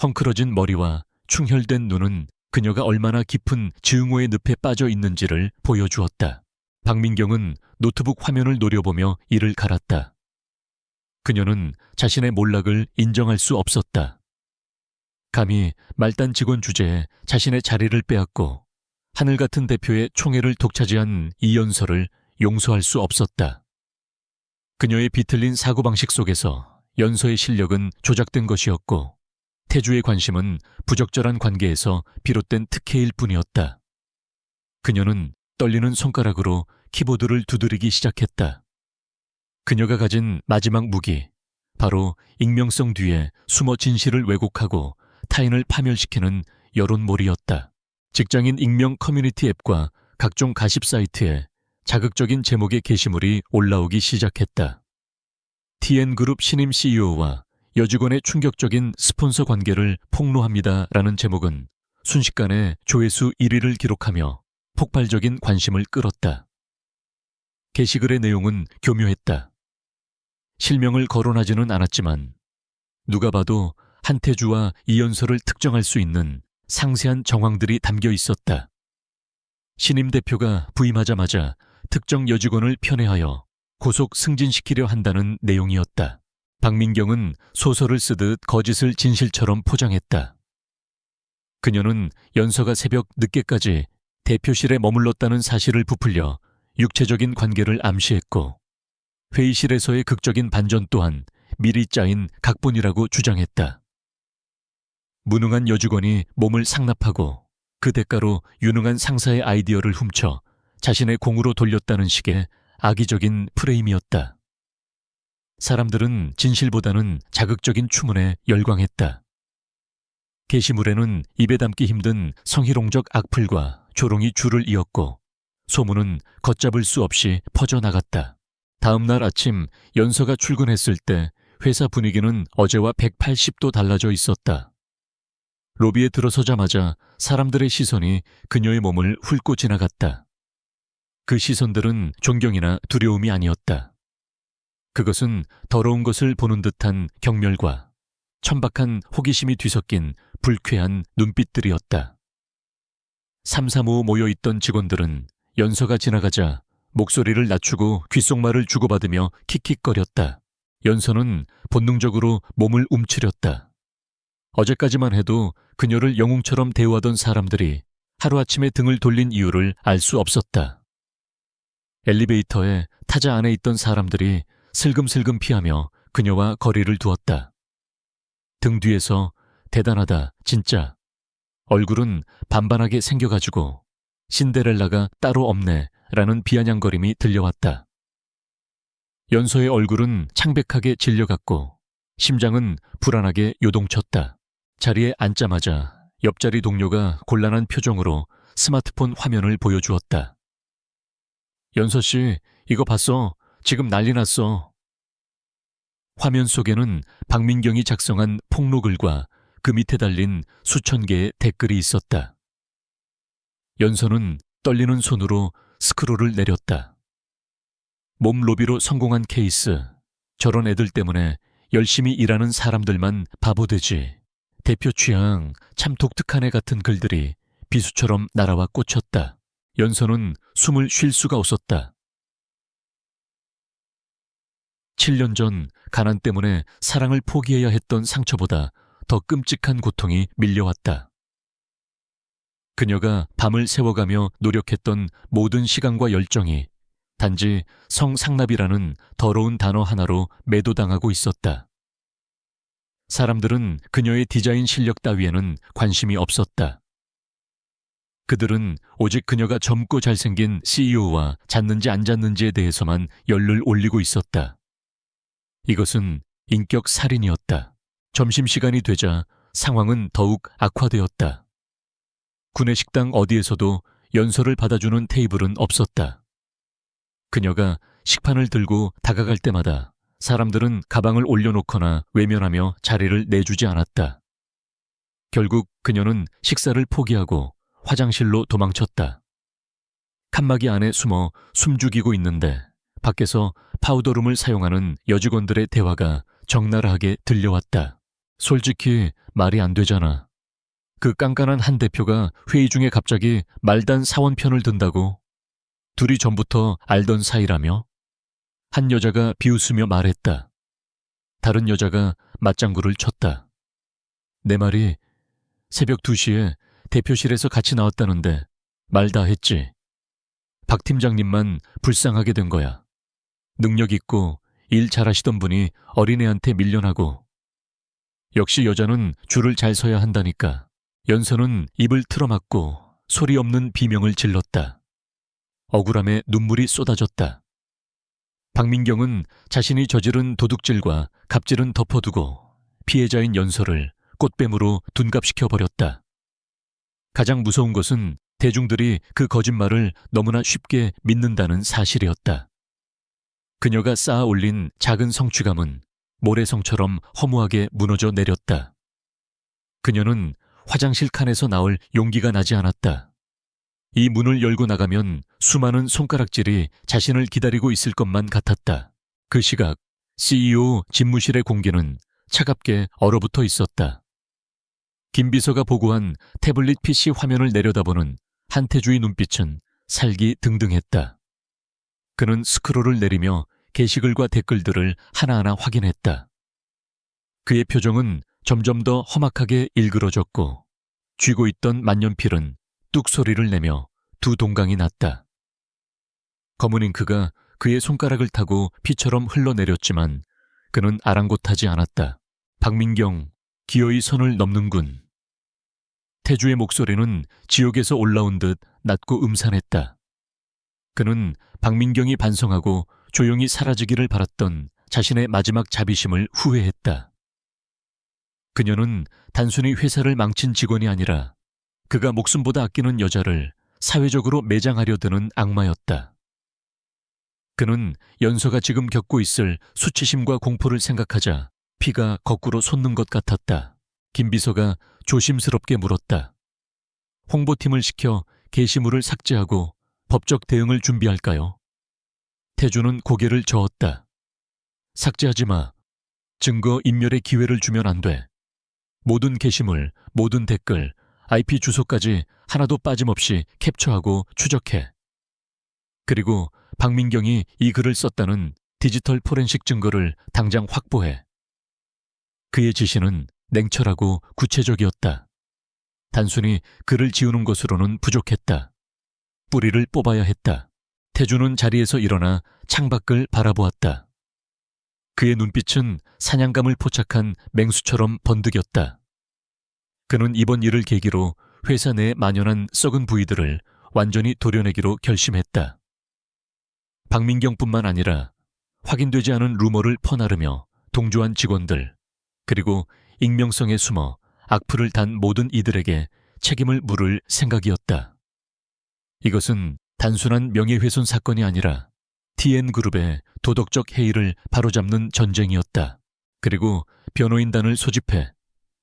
헝클어진 머리와 충혈된 눈은 그녀가 얼마나 깊은 증오의 늪에 빠져 있는지를 보여주었다. 박민경은 노트북 화면을 노려보며 이를 갈았다. 그녀는 자신의 몰락을 인정할 수 없었다. 감히 말단 직원 주제에 자신의 자리를 빼앗고 하늘 같은 대표의 총애를 독차지한 이연서를 용서할 수 없었다. 그녀의 비틀린 사고방식 속에서 연서의 실력은 조작된 것이었고 태주의 관심은 부적절한 관계에서 비롯된 특혜일 뿐이었다. 그녀는 떨리는 손가락으로 키보드를 두드리기 시작했다. 그녀가 가진 마지막 무기, 바로 익명성 뒤에 숨어 진실을 왜곡하고 타인을 파멸시키는 여론몰이였다. 직장인 익명 커뮤니티 앱과 각종 가십 사이트에 자극적인 제목의 게시물이 올라오기 시작했다. TN그룹 신임 CEO와 여직원의 충격적인 스폰서 관계를 폭로합니다라는 제목은 순식간에 조회수 1위를 기록하며 폭발적인 관심을 끌었다. 게시글의 내용은 교묘했다. 실명을 거론하지는 않았지만 누가 봐도 한태주와 이연서를 특정할 수 있는 상세한 정황들이 담겨 있었다. 신임 대표가 부임하자마자 특정 여직원을 편애하여 고속 승진시키려 한다는 내용이었다. 박민경은 소설을 쓰듯 거짓을 진실처럼 포장했다. 그녀는 연서가 새벽 늦게까지 대표실에 머물렀다는 사실을 부풀려 육체적인 관계를 암시했고 회의실에서의 극적인 반전 또한 미리 짜인 각본이라고 주장했다. 무능한 여직원이 몸을 상납하고 그 대가로 유능한 상사의 아이디어를 훔쳐 자신의 공으로 돌렸다는 식의 악의적인 프레임이었다. 사람들은 진실보다는 자극적인 추문에 열광했다. 게시물에는 입에 담기 힘든 성희롱적 악플과 조롱이 줄을 이었고 소문은 걷잡을 수 없이 퍼져나갔다. 다음 날 아침 연서가 출근했을 때 회사 분위기는 어제와 180도 달라져 있었다. 로비에 들어서자마자 사람들의 시선이 그녀의 몸을 훑고 지나갔다. 그 시선들은 존경이나 두려움이 아니었다. 그것은 더러운 것을 보는 듯한 경멸과 천박한 호기심이 뒤섞인 불쾌한 눈빛들이었다. 335 모여있던 직원들은 연서가 지나가자 목소리를 낮추고 귓속말을 주고받으며 킥킥거렸다. 연서는 본능적으로 몸을 움츠렸다. 어제까지만 해도 그녀를 영웅처럼 대우하던 사람들이 하루아침에 등을 돌린 이유를 알 수 없었다. 엘리베이터에 타자 안에 있던 사람들이 슬금슬금 피하며 그녀와 거리를 두었다. 등 뒤에서 대단하다, 진짜. 얼굴은 반반하게 생겨가지고 신데렐라가 따로 없네 라는 비아냥거림이 들려왔다. 연서의 얼굴은 창백하게 질려갔고 심장은 불안하게 요동쳤다. 자리에 앉자마자 옆자리 동료가 곤란한 표정으로 스마트폰 화면을 보여주었다. 연서 씨, 이거 봤어? 지금 난리 났어. 화면 속에는 박민경이 작성한 폭로글과 그 밑에 달린 수천 개의 댓글이 있었다. 연서는 떨리는 손으로 스크롤을 내렸다. 몸 로비로 성공한 케이스, 저런 애들 때문에 열심히 일하는 사람들만 바보되지. 대표 취향, 참 독특한 애 같은 글들이 비수처럼 날아와 꽂혔다. 연서는 숨을 쉴 수가 없었다. 7년 전 가난 때문에 사랑을 포기해야 했던 상처보다 더 끔찍한 고통이 밀려왔다. 그녀가 밤을 새워가며 노력했던 모든 시간과 열정이 단지 성상납이라는 더러운 단어 하나로 매도당하고 있었다. 사람들은 그녀의 디자인 실력 따위에는 관심이 없었다. 그들은 오직 그녀가 젊고 잘생긴 CEO와 잤는지 안 잤는지에 대해서만 열을 올리고 있었다. 이것은 인격 살인이었다. 점심시간이 되자 상황은 더욱 악화되었다. 구내식당 어디에서도 연서를 받아주는 테이블은 없었다. 그녀가 식판을 들고 다가갈 때마다 사람들은 가방을 올려놓거나 외면하며 자리를 내주지 않았다. 결국 그녀는 식사를 포기하고 화장실로 도망쳤다. 칸막이 안에 숨어 숨죽이고 있는데 밖에서 파우더룸을 사용하는 여직원들의 대화가 적나라하게 들려왔다. 솔직히 말이 안 되잖아. 그 깐깐한 한 대표가 회의 중에 갑자기 말단 사원 편을 든다고? 둘이 전부터 알던 사이라며? 한 여자가 비웃으며 말했다. 다른 여자가 맞장구를 쳤다. 내 말이 새벽 2시에 대표실에서 같이 나왔다는데 말 다 했지. 박 팀장님만 불쌍하게 된 거야. 능력 있고 일 잘하시던 분이 어린애한테 밀려나고, 역시 여자는 줄을 잘 서야 한다니까. 연서는 입을 틀어막고 소리 없는 비명을 질렀다. 억울함에 눈물이 쏟아졌다. 박민경은 자신이 저지른 도둑질과 갑질은 덮어두고 피해자인 연서를 꽃뱀으로 둔갑시켜버렸다. 가장 무서운 것은 대중들이 그 거짓말을 너무나 쉽게 믿는다는 사실이었다. 그녀가 쌓아 올린 작은 성취감은 모래성처럼 허무하게 무너져 내렸다. 그녀는 화장실 칸에서 나올 용기가 나지 않았다. 이 문을 열고 나가면 수많은 손가락질이 자신을 기다리고 있을 것만 같았다. 그 시각 CEO 집무실의 공기는 차갑게 얼어붙어 있었다. 김 비서가 보고한 태블릿 PC 화면을 내려다보는 한태주의 눈빛은 살기 등등했다. 그는 스크롤을 내리며 게시글과 댓글들을 하나하나 확인했다. 그의 표정은 점점 더 험악하게 일그러졌고 쥐고 있던 만년필은 뚝 소리를 내며 두 동강이 났다. 검은 잉크가 그의 손가락을 타고 피처럼 흘러내렸지만 그는 아랑곳하지 않았다. 박민경, 기어이 선을 넘는군. 태주의 목소리는 지옥에서 올라온 듯 낮고 음산했다. 그는 박민경이 반성하고 조용히 사라지기를 바랐던 자신의 마지막 자비심을 후회했다. 그녀는 단순히 회사를 망친 직원이 아니라 그가 목숨보다 아끼는 여자를 사회적으로 매장하려 드는 악마였다. 그는 연서가 지금 겪고 있을 수치심과 공포를 생각하자 피가 거꾸로 솟는 것 같았다. 김 비서가 조심스럽게 물었다. 홍보팀을 시켜 게시물을 삭제하고 법적 대응을 준비할까요? 태주는 고개를 저었다. 삭제하지 마. 증거 인멸의 기회를 주면 안 돼. 모든 게시물, 모든 댓글, IP 주소까지 하나도 빠짐없이 캡처하고 추적해. 그리고 박민경이 이 글을 썼다는 디지털 포렌식 증거를 당장 확보해. 그의 지시는 냉철하고 구체적이었다. 단순히 글을 지우는 것으로는 부족했다. 뿌리를 뽑아야 했다. 태주는 자리에서 일어나 창밖을 바라보았다. 그의 눈빛은 사냥감을 포착한 맹수처럼 번득였다. 그는 이번 일을 계기로 회사 내에 만연한 썩은 부위들을 완전히 도려내기로 결심했다. 박민경뿐만 아니라 확인되지 않은 루머를 퍼나르며 동조한 직원들, 그리고 익명성에 숨어 악플을 단 모든 이들에게 책임을 물을 생각이었다. 이것은 단순한 명예훼손 사건이 아니라 TN그룹의 도덕적 해이를 바로잡는 전쟁이었다. 그리고 변호인단을 소집해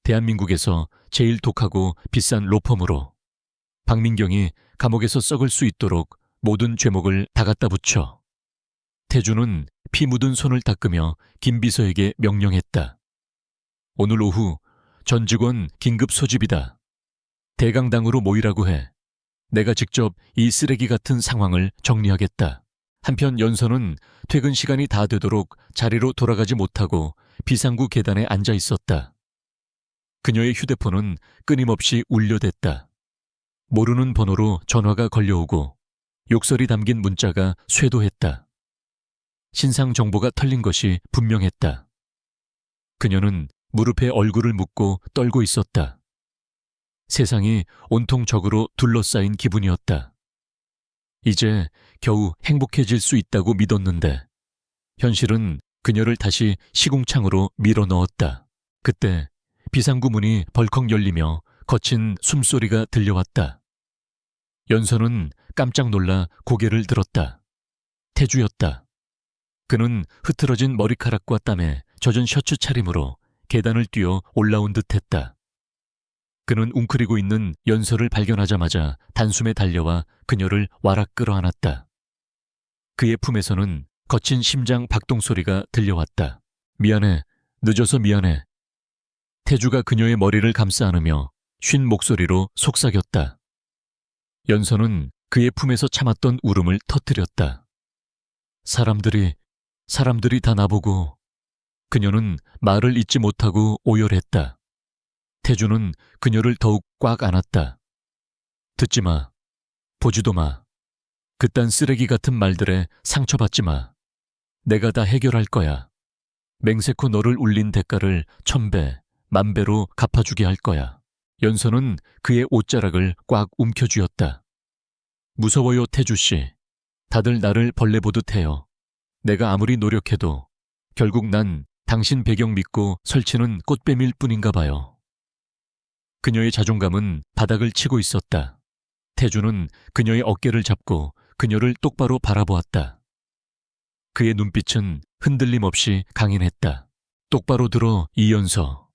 대한민국에서 제일 독하고 비싼 로펌으로 박민경이 감옥에서 썩을 수 있도록 모든 죄목을 다 갖다 붙여. 태주는 피 묻은 손을 닦으며 김 비서에게 명령했다. 오늘 오후 전 직원 긴급 소집이다. 대강당으로 모이라고 해. 내가 직접 이 쓰레기 같은 상황을 정리하겠다. 한편 연서는 퇴근 시간이 다 되도록 자리로 돌아가지 못하고 비상구 계단에 앉아 있었다. 그녀의 휴대폰은 끊임없이 울려댔다. 모르는 번호로 전화가 걸려오고 욕설이 담긴 문자가 쇄도했다. 신상 정보가 털린 것이 분명했다. 그녀는 무릎에 얼굴을 묻고 떨고 있었다. 세상이 온통 적으로 둘러싸인 기분이었다. 이제 겨우 행복해질 수 있다고 믿었는데 현실은 그녀를 다시 시궁창으로 밀어 넣었다. 그때 비상구 문이 벌컥 열리며 거친 숨소리가 들려왔다. 연서는 깜짝 놀라 고개를 들었다. 태주였다. 그는 흐트러진 머리카락과 땀에 젖은 셔츠 차림으로 계단을 뛰어 올라온 듯했다. 그는 웅크리고 있는 연서를 발견하자마자 단숨에 달려와 그녀를 와락 끌어안았다. 그의 품에서는 거친 심장 박동 소리가 들려왔다. 미안해. 늦어서 미안해. 태주가 그녀의 머리를 감싸 안으며 쉰 목소리로 속삭였다. 연서는 그의 품에서 참았던 울음을 터뜨렸다. 사람들이 다 나보고. 그녀는 말을 잇지 못하고 오열했다. 태주는 그녀를 더욱 꽉 안았다. 듣지 마. 보지도 마. 그딴 쓰레기 같은 말들에 상처받지 마. 내가 다 해결할 거야. 맹세코 너를 울린 대가를 1000배, 10,000배로 갚아주게 할 거야. 연서는 그의 옷자락을 꽉 움켜쥐었다. 무서워요, 태주씨. 다들 나를 벌레 보듯 해요. 내가 아무리 노력해도 결국 난 당신 배경 믿고 설치는 꽃뱀일 뿐인가 봐요. 그녀의 자존감은 바닥을 치고 있었다. 태주는 그녀의 어깨를 잡고 그녀를 똑바로 바라보았다. 그의 눈빛은 흔들림 없이 강인했다. 똑바로 들어, 이연서.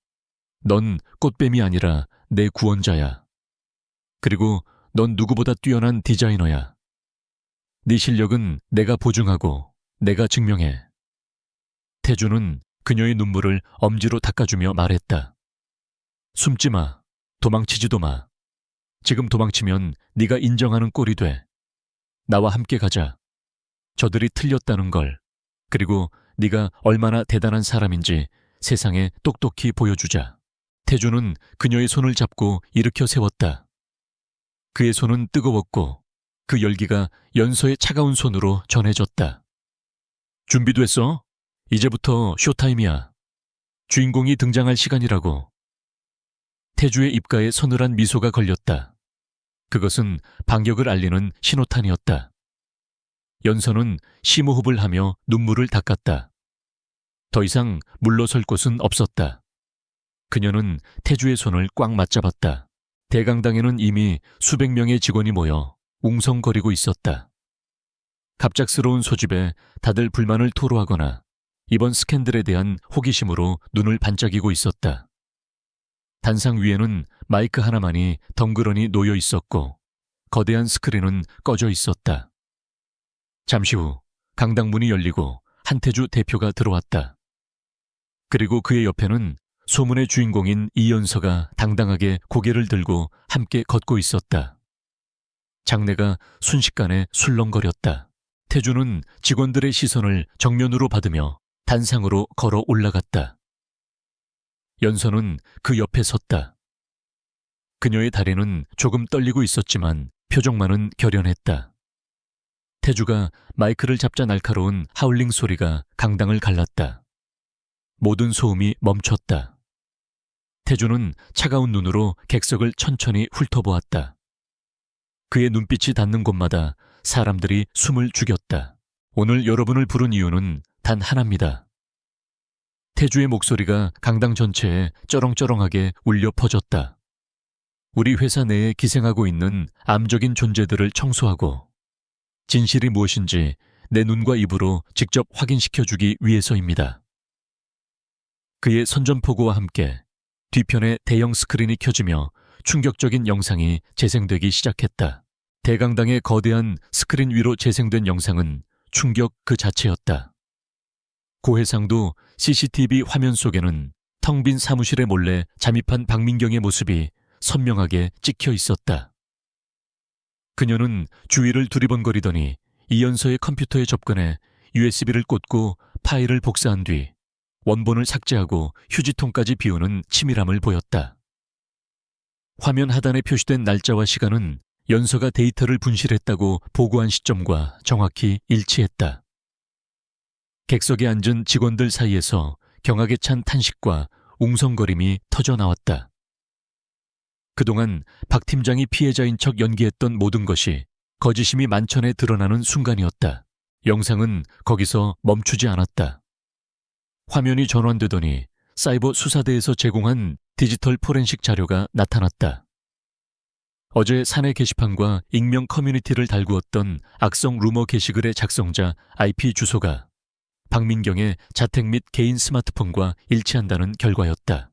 넌 꽃뱀이 아니라 내 구원자야. 그리고 넌 누구보다 뛰어난 디자이너야. 네 실력은 내가 보증하고 내가 증명해. 태주는 그녀의 눈물을 엄지로 닦아주며 말했다. 숨지 마. 도망치지도 마. 지금 도망치면 네가 인정하는 꼴이 돼. 나와 함께 가자. 저들이 틀렸다는 걸, 그리고 네가 얼마나 대단한 사람인지 세상에 똑똑히 보여주자. 태주는 그녀의 손을 잡고 일으켜 세웠다. 그의 손은 뜨거웠고 그 열기가 연서의 차가운 손으로 전해졌다. 준비됐어? 이제부터 쇼타임이야. 주인공이 등장할 시간이라고. 태주의 입가에 서늘한 미소가 걸렸다. 그것은 반격을 알리는 신호탄이었다. 연서는 심호흡을 하며 눈물을 닦았다. 더 이상 물러설 곳은 없었다. 그녀는 태주의 손을 꽉 맞잡았다. 대강당에는 이미 수백 명의 직원이 모여 웅성거리고 있었다. 갑작스러운 소집에 다들 불만을 토로하거나 이번 스캔들에 대한 호기심으로 눈을 반짝이고 있었다. 단상 위에는 마이크 하나만이 덩그러니 놓여 있었고 거대한 스크린은 꺼져 있었다. 잠시 후 강당문이 열리고 한태주 대표가 들어왔다. 그리고 그의 옆에는 소문의 주인공인 이연서가 당당하게 고개를 들고 함께 걷고 있었다. 장내가 순식간에 술렁거렸다. 태주는 직원들의 시선을 정면으로 받으며 단상으로 걸어 올라갔다. 연서는 그 옆에 섰다. 그녀의 다리는 조금 떨리고 있었지만 표정만은 결연했다. 태주가 마이크를 잡자 날카로운 하울링 소리가 강당을 갈랐다. 모든 소음이 멈췄다. 태주는 차가운 눈으로 객석을 천천히 훑어보았다. 그의 눈빛이 닿는 곳마다 사람들이 숨을 죽였다. 오늘 여러분을 부른 이유는 단 하나입니다. 태주의 목소리가 강당 전체에 쩌렁쩌렁하게 울려 퍼졌다. 우리 회사 내에 기생하고 있는 암적인 존재들을 청소하고 진실이 무엇인지 내 눈과 입으로 직접 확인시켜주기 위해서입니다. 그의 선전포고와 함께 뒤편에 대형 스크린이 켜지며 충격적인 영상이 재생되기 시작했다. 대강당의 거대한 스크린 위로 재생된 영상은 충격 그 자체였다. 고해상도 CCTV 화면 속에는 텅 빈 사무실에 몰래 잠입한 박민경의 모습이 선명하게 찍혀 있었다. 그녀는 주위를 두리번거리더니 이연서의 컴퓨터에 접근해 USB를 꽂고 파일을 복사한 뒤 원본을 삭제하고 휴지통까지 비우는 치밀함을 보였다. 화면 하단에 표시된 날짜와 시간은 연서가 데이터를 분실했다고 보고한 시점과 정확히 일치했다. 객석에 앉은 직원들 사이에서 경악에 찬 탄식과 웅성거림이 터져나왔다. 그동안 박 팀장이 피해자인 척 연기했던 모든 것이 거짓임이 만천에 드러나는 순간이었다. 영상은 거기서 멈추지 않았다. 화면이 전환되더니 사이버 수사대에서 제공한 디지털 포렌식 자료가 나타났다. 어제 사내 게시판과 익명 커뮤니티를 달구었던 악성 루머 게시글의 작성자 IP 주소가 박민경의 자택 및 개인 스마트폰과 일치한다는 결과였다.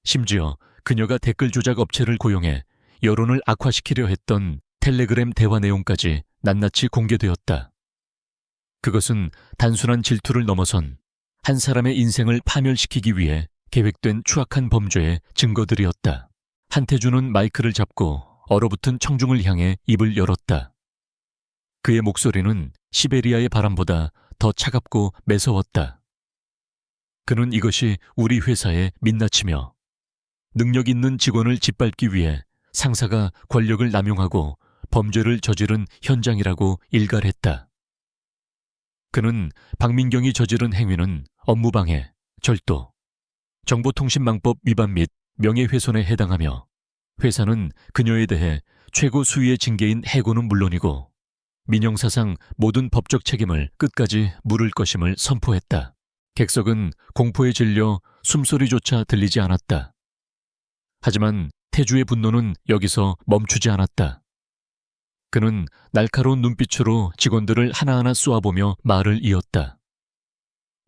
심지어 그녀가 댓글 조작 업체를 고용해 여론을 악화시키려 했던 텔레그램 대화 내용까지 낱낱이 공개되었다. 그것은 단순한 질투를 넘어선 한 사람의 인생을 파멸시키기 위해 계획된 추악한 범죄의 증거들이었다. 한태주는 마이크를 잡고 얼어붙은 청중을 향해 입을 열었다. 그의 목소리는 시베리아의 바람보다 더 차갑고 매서웠다. 그는 이것이 우리 회사의 민낯이며 능력 있는 직원을 짓밟기 위해 상사가 권력을 남용하고 범죄를 저지른 현장이라고 일갈했다. 그는 박민경이 저지른 행위는 업무방해, 절도, 정보통신망법 위반 및 명예훼손에 해당하며 회사는 그녀에 대해 최고 수위의 징계인 해고는 물론이고 민영사상 모든 법적 책임을 끝까지 물을 것임을 선포했다. 객석은 공포에 질려 숨소리조차 들리지 않았다. 하지만 태주의 분노는 여기서 멈추지 않았다. 그는 날카로운 눈빛으로 직원들을 하나하나 쏘아보며 말을 이었다.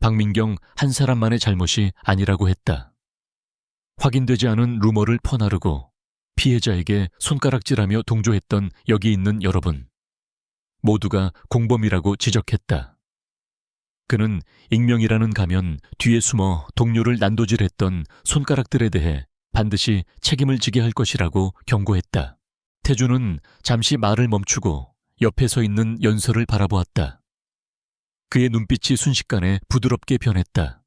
박민경 한 사람만의 잘못이 아니라고 했다. 확인되지 않은 루머를 퍼나르고 피해자에게 손가락질하며 동조했던 여기 있는 여러분, 모두가 공범이라고 지적했다. 그는 익명이라는 가면 뒤에 숨어 동료를 난도질했던 손가락들에 대해 반드시 책임을 지게 할 것이라고 경고했다. 태주는 잠시 말을 멈추고 옆에 서 있는 연서를 바라보았다. 그의 눈빛이 순식간에 부드럽게 변했다.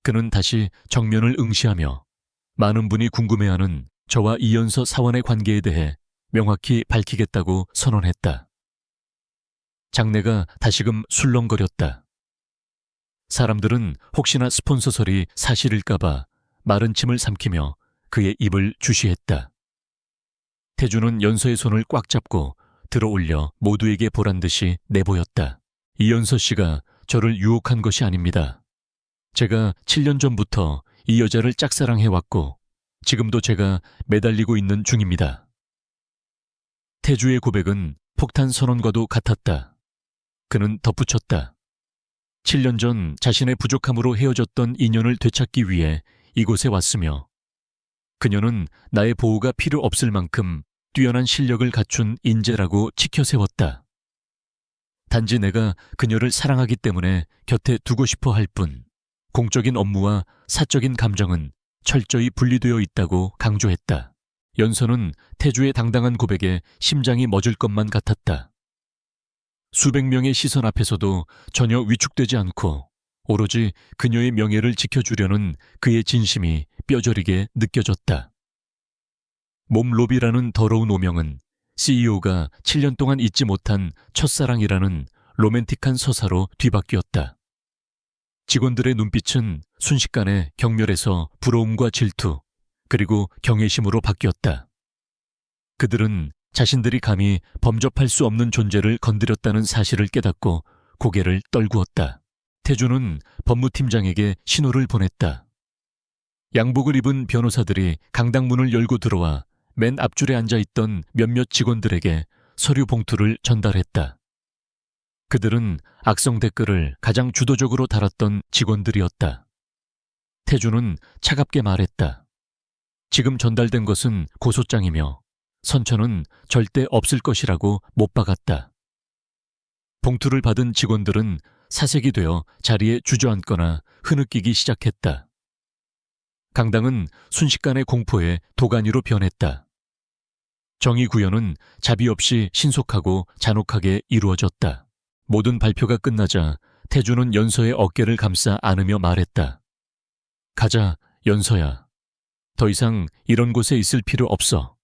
그는 다시 정면을 응시하며 많은 분이 궁금해하는 저와 이연서 사원의 관계에 대해 명확히 밝히겠다고 선언했다. 장내가 다시금 술렁거렸다. 사람들은 혹시나 스폰서설이 사실일까봐 마른 침을 삼키며 그의 입을 주시했다. 태주는 연서의 손을 꽉 잡고 들어올려 모두에게 보란 듯이 내보였다. 이연서 씨가 저를 유혹한 것이 아닙니다. 제가 7년 전부터 이 여자를 짝사랑해왔고 지금도 제가 매달리고 있는 중입니다. 태주의 고백은 폭탄 선언과도 같았다. 그는 덧붙였다. 7년 전 자신의 부족함으로 헤어졌던 인연을 되찾기 위해 이곳에 왔으며 그녀는 나의 보호가 필요 없을 만큼 뛰어난 실력을 갖춘 인재라고 치켜세웠다. 단지 내가 그녀를 사랑하기 때문에 곁에 두고 싶어 할 뿐, 공적인 업무와 사적인 감정은 철저히 분리되어 있다고 강조했다. 연서는 태주의 당당한 고백에 심장이 멎을 것만 같았다. 수백 명의 시선 앞에서도 전혀 위축되지 않고 오로지 그녀의 명예를 지켜주려는 그의 진심이 뼈저리게 느껴졌다. 몸로비라는 더러운 오명은 CEO가 7년 동안 잊지 못한 첫사랑이라는 로맨틱한 서사로 뒤바뀌었다. 직원들의 눈빛은 순식간에 경멸에서 부러움과 질투, 그리고 경외심으로 바뀌었다. 그들은 자신들이 감히 범접할 수 없는 존재를 건드렸다는 사실을 깨닫고 고개를 떨구었다. 태주는 법무팀장에게 신호를 보냈다. 양복을 입은 변호사들이 강당문을 열고 들어와 맨 앞줄에 앉아있던 몇몇 직원들에게 서류 봉투를 전달했다. 그들은 악성 댓글을 가장 주도적으로 달았던 직원들이었다. 태주는 차갑게 말했다. 지금 전달된 것은 고소장이며 선처는 절대 없을 것이라고 못 박았다. 봉투를 받은 직원들은 사색이 되어 자리에 주저앉거나 흐느끼기 시작했다. 강당은 순식간의 공포에 도가니로 변했다. 정의 구현은 자비 없이 신속하고 잔혹하게 이루어졌다. 모든 발표가 끝나자 태주는 연서의 어깨를 감싸 안으며 말했다. 가자, 연서야. 더 이상 이런 곳에 있을 필요 없어.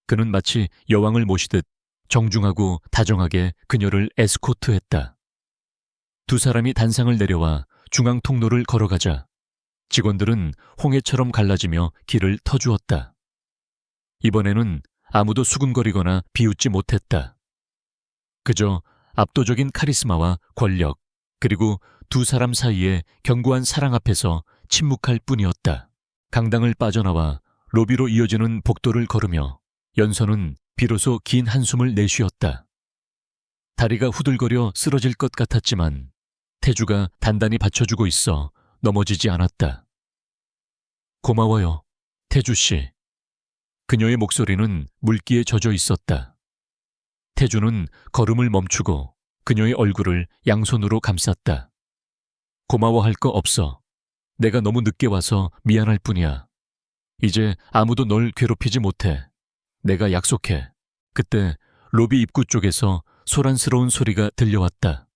그는 마치 여왕을 모시듯 정중하고 다정하게 그녀를 에스코트했다. 두 사람이 단상을 내려와 중앙 통로를 걸어가자 직원들은 홍해처럼 갈라지며 길을 터주었다. 이번에는 아무도 수군거리거나 비웃지 못했다. 그저 압도적인 카리스마와 권력, 그리고 두 사람 사이의 견고한 사랑 앞에서 침묵할 뿐이었다. 강당을 빠져나와 로비로 이어지는 복도를 걸으며 연서는 비로소 긴 한숨을 내쉬었다. 다리가 후들거려 쓰러질 것 같았지만 태주가 단단히 받쳐주고 있어 넘어지지 않았다. 고마워요, 태주씨. 그녀의 목소리는 물기에 젖어 있었다. 태주는 걸음을 멈추고 그녀의 얼굴을 양손으로 감쌌다. 고마워할 거 없어. 내가 너무 늦게 와서 미안할 뿐이야. 이제 아무도 널 괴롭히지 못해. 내가 약속해. 그때 로비 입구 쪽에서 소란스러운 소리가 들려왔다.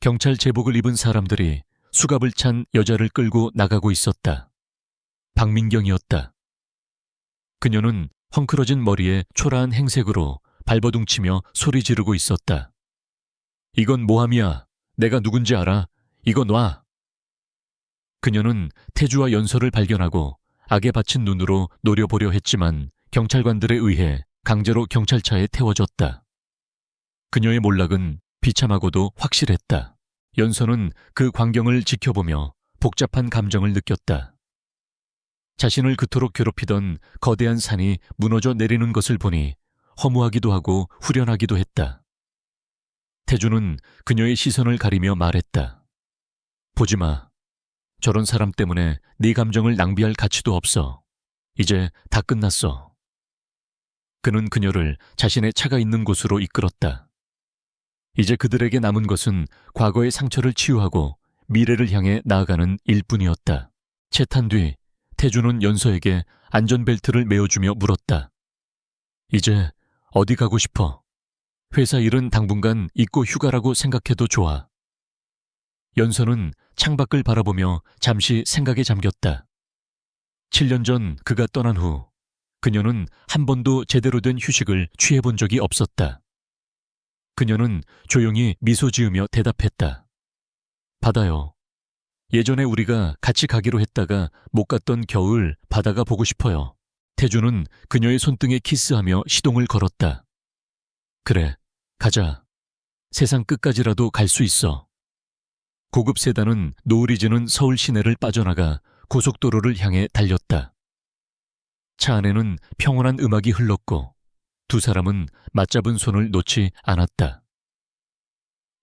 경찰 제복을 입은 사람들이 수갑을 찬 여자를 끌고 나가고 있었다. 박민경이었다. 그녀는 헝클어진 머리에 초라한 행색으로 발버둥치며 소리 지르고 있었다. 이건 모함이야. 내가 누군지 알아. 이거 놔. 그녀는 태주와 연서를 발견하고 악에 받친 눈으로 노려보려 했지만 경찰관들에 의해 강제로 경찰차에 태워졌다. 그녀의 몰락은 비참하고도 확실했다. 연서는 그 광경을 지켜보며 복잡한 감정을 느꼈다. 자신을 그토록 괴롭히던 거대한 산이 무너져 내리는 것을 보니 허무하기도 하고 후련하기도 했다. 태주는 그녀의 시선을 가리며 말했다. 보지 마. 저런 사람 때문에 네 감정을 낭비할 가치도 없어. 이제 다 끝났어. 그는 그녀를 자신의 차가 있는 곳으로 이끌었다. 이제 그들에게 남은 것은 과거의 상처를 치유하고 미래를 향해 나아가는 일뿐이었다. 채 탄 뒤 태주는 연서에게 안전벨트를 메어주며 물었다. 이제 어디 가고 싶어? 회사 일은 당분간 잊고 휴가라고 생각해도 좋아. 연서는 창밖을 바라보며 잠시 생각에 잠겼다. 7년 전 그가 떠난 후 그녀는 한 번도 제대로 된 휴식을 취해본 적이 없었다. 그녀는 조용히 미소 지으며 대답했다. 바다요. 예전에 우리가 같이 가기로 했다가 못 갔던 겨울 바다가 보고 싶어요. 태주는 그녀의 손등에 키스하며 시동을 걸었다. 그래, 가자. 세상 끝까지라도 갈 수 있어. 고급 세단은 노을이 지는 서울 시내를 빠져나가 고속도로를 향해 달렸다. 차 안에는 평온한 음악이 흘렀고 두 사람은 맞잡은 손을 놓지 않았다.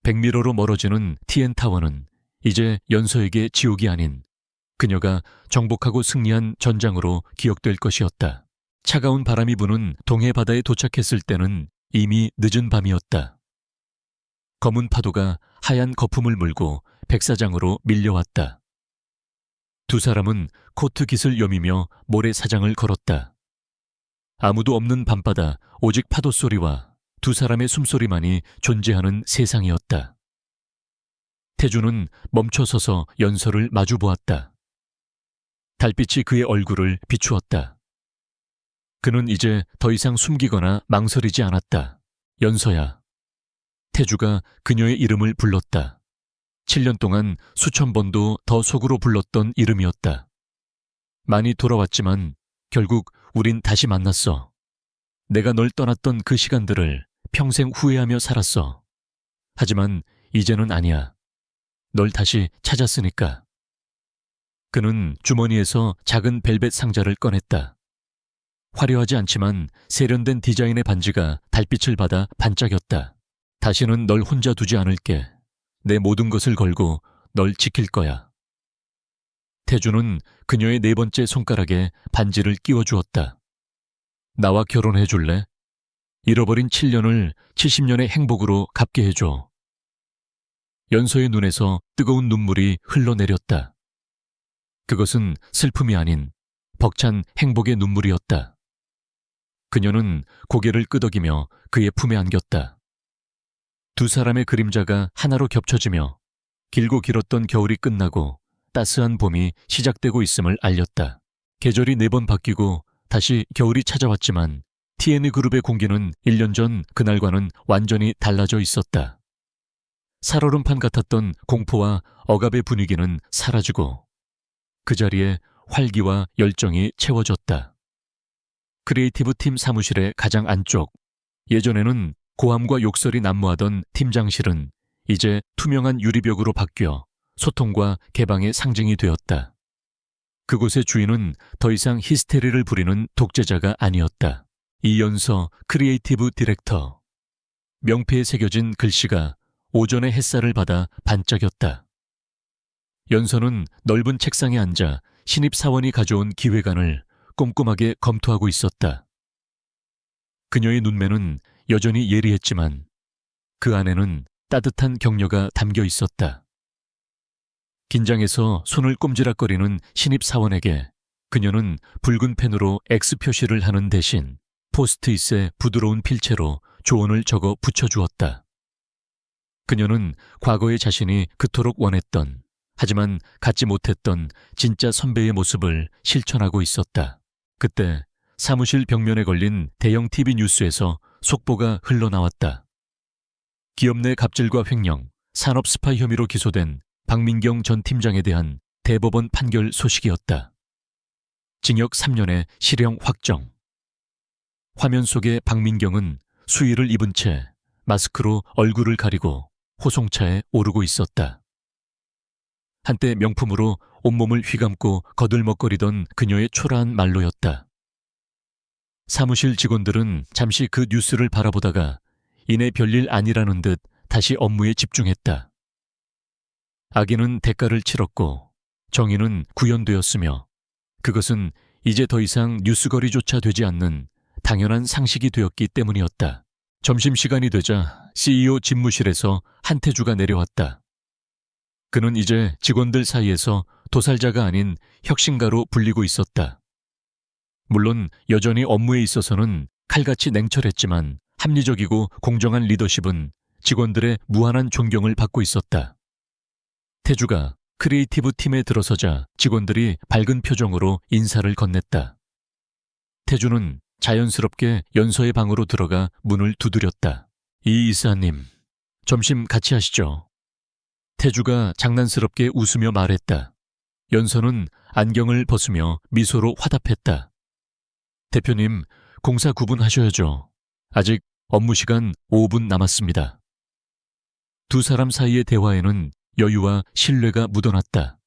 백미러로 멀어지는 TN타워는 이제 연서에게 지옥이 아닌 그녀가 정복하고 승리한 전장으로 기억될 것이었다. 차가운 바람이 부는 동해 바다에 도착했을 때는 이미 늦은 밤이었다. 검은 파도가 하얀 거품을 물고 백사장으로 밀려왔다. 두 사람은 코트 깃을 여미며 모래사장을 걸었다. 아무도 없는 밤바다, 오직 파도 소리와 두 사람의 숨소리만이 존재하는 세상이었다. 태주는 멈춰서서 연서를 마주보았다. 달빛이 그의 얼굴을 비추었다. 그는 이제 더 이상 숨기거나 망설이지 않았다. 연서야. 태주가 그녀의 이름을 불렀다. 7년 동안 수천 번도 더 속으로 불렀던 이름이었다. 많이 돌아왔지만 결국 우린 다시 만났어. 내가 널 떠났던 그 시간들을 평생 후회하며 살았어. 하지만 이제는 아니야. 널 다시 찾았으니까. 그는 주머니에서 작은 벨벳 상자를 꺼냈다. 화려하지 않지만 세련된 디자인의 반지가 달빛을 받아 반짝였다. 다시는 널 혼자 두지 않을게. 내 모든 것을 걸고 널 지킬 거야. 태주는 그녀의 네 번째 손가락에 반지를 끼워주었다. 나와 결혼해 줄래? 잃어버린 7년을 70년의 행복으로 갚게 해줘. 연서의 눈에서 뜨거운 눈물이 흘러내렸다. 그것은 슬픔이 아닌 벅찬 행복의 눈물이었다. 그녀는 고개를 끄덕이며 그의 품에 안겼다. 두 사람의 그림자가 하나로 겹쳐지며 길고 길었던 겨울이 끝나고 따스한 봄이 시작되고 있음을 알렸다. 계절이 4번 바뀌고 다시 겨울이 찾아왔지만 TN그룹의 공기는 1년 전 그날과는 완전히 달라져 있었다. 살얼음판 같았던 공포와 억압의 분위기는 사라지고 그 자리에 활기와 열정이 채워졌다. 크리에이티브 팀 사무실의 가장 안쪽, 예전에는 고함과 욕설이 난무하던 팀장실은 이제 투명한 유리벽으로 바뀌어 소통과 개방의 상징이 되었다. 그곳의 주인은 더 이상 히스테리를 부리는 독재자가 아니었다. 이연서 크리에이티브 디렉터. 명패에 새겨진 글씨가 오전의 햇살을 받아 반짝였다. 연서는 넓은 책상에 앉아 신입사원이 가져온 기획안을 꼼꼼하게 검토하고 있었다. 그녀의 눈매는 여전히 예리했지만 그 안에는 따뜻한 격려가 담겨 있었다. 긴장해서 손을 꼼지락거리는 신입사원에게 그녀는 붉은 펜으로 X 표시를 하는 대신 포스트잇에 부드러운 필체로 조언을 적어 붙여주었다. 그녀는 과거의 자신이 그토록 원했던, 하지만 갖지 못했던 진짜 선배의 모습을 실천하고 있었다. 그때 사무실 벽면에 걸린 대형 TV 뉴스에서 속보가 흘러나왔다. 기업 내 갑질과 횡령, 산업 스파이 혐의로 기소된 박민경 전 팀장에 대한 대법원 판결 소식이었다. 징역 3년의 실형 확정. 화면 속의 박민경은 수의를 입은 채 마스크로 얼굴을 가리고 호송차에 오르고 있었다. 한때 명품으로 온몸을 휘감고 거들먹거리던 그녀의 초라한 말로였다. 사무실 직원들은 잠시 그 뉴스를 바라보다가 이내 별일 아니라는 듯 다시 업무에 집중했다. 악인은 대가를 치렀고 정의는 구현되었으며 그것은 이제 더 이상 뉴스거리조차 되지 않는 당연한 상식이 되었기 때문이었다. 점심시간이 되자 CEO 집무실에서 한태주가 내려왔다. 그는 이제 직원들 사이에서 도살자가 아닌 혁신가로 불리고 있었다. 물론 여전히 업무에 있어서는 칼같이 냉철했지만 합리적이고 공정한 리더십은 직원들의 무한한 존경을 받고 있었다. 태주가 크리에이티브 팀에 들어서자 직원들이 밝은 표정으로 인사를 건넸다. 태주는 자연스럽게 연서의 방으로 들어가 문을 두드렸다. 이 이사님, 점심 같이 하시죠. 태주가 장난스럽게 웃으며 말했다. 연서는 안경을 벗으며 미소로 화답했다. 대표님, 공사 구분하셔야죠. 아직 업무 시간 5분 남았습니다. 두 사람 사이의 대화에는 여유와 신뢰가 묻어났다.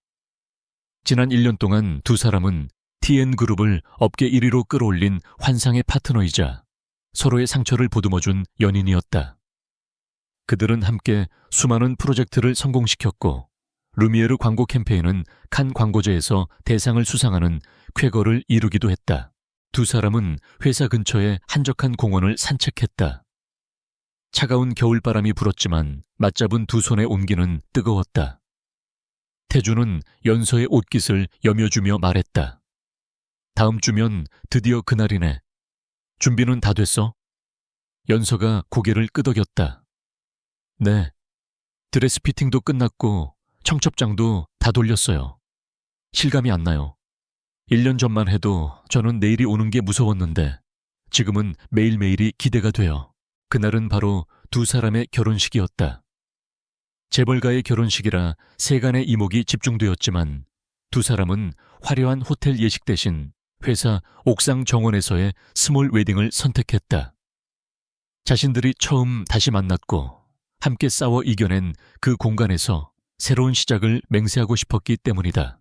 지난 1년 동안 두 사람은 TN그룹을 업계 1위로 끌어올린 환상의 파트너이자 서로의 상처를 보듬어준 연인이었다. 그들은 함께 수많은 프로젝트를 성공시켰고 루미에르 광고 캠페인은 칸 광고제에서 대상을 수상하는 쾌거를 이루기도 했다. 두 사람은 회사 근처의 한적한 공원을 산책했다. 차가운 겨울바람이 불었지만 맞잡은 두 손의 온기는 뜨거웠다. 태주는 연서의 옷깃을 여며주며 말했다. 다음 주면 드디어 그날이네. 준비는 다 됐어? 연서가 고개를 끄덕였다. 네. 드레스 피팅도 끝났고 청첩장도 다 돌렸어요. 실감이 안 나요. 1년 전만 해도 저는 내일이 오는 게 무서웠는데 지금은 매일매일이 기대가 돼요. 그날은 바로 두 사람의 결혼식이었다. 재벌가의 결혼식이라 세간의 이목이 집중되었지만 두 사람은 화려한 호텔 예식 대신 회사 옥상 정원에서의 스몰 웨딩을 선택했다. 자신들이 처음 다시 만났고 함께 싸워 이겨낸 그 공간에서 새로운 시작을 맹세하고 싶었기 때문이다.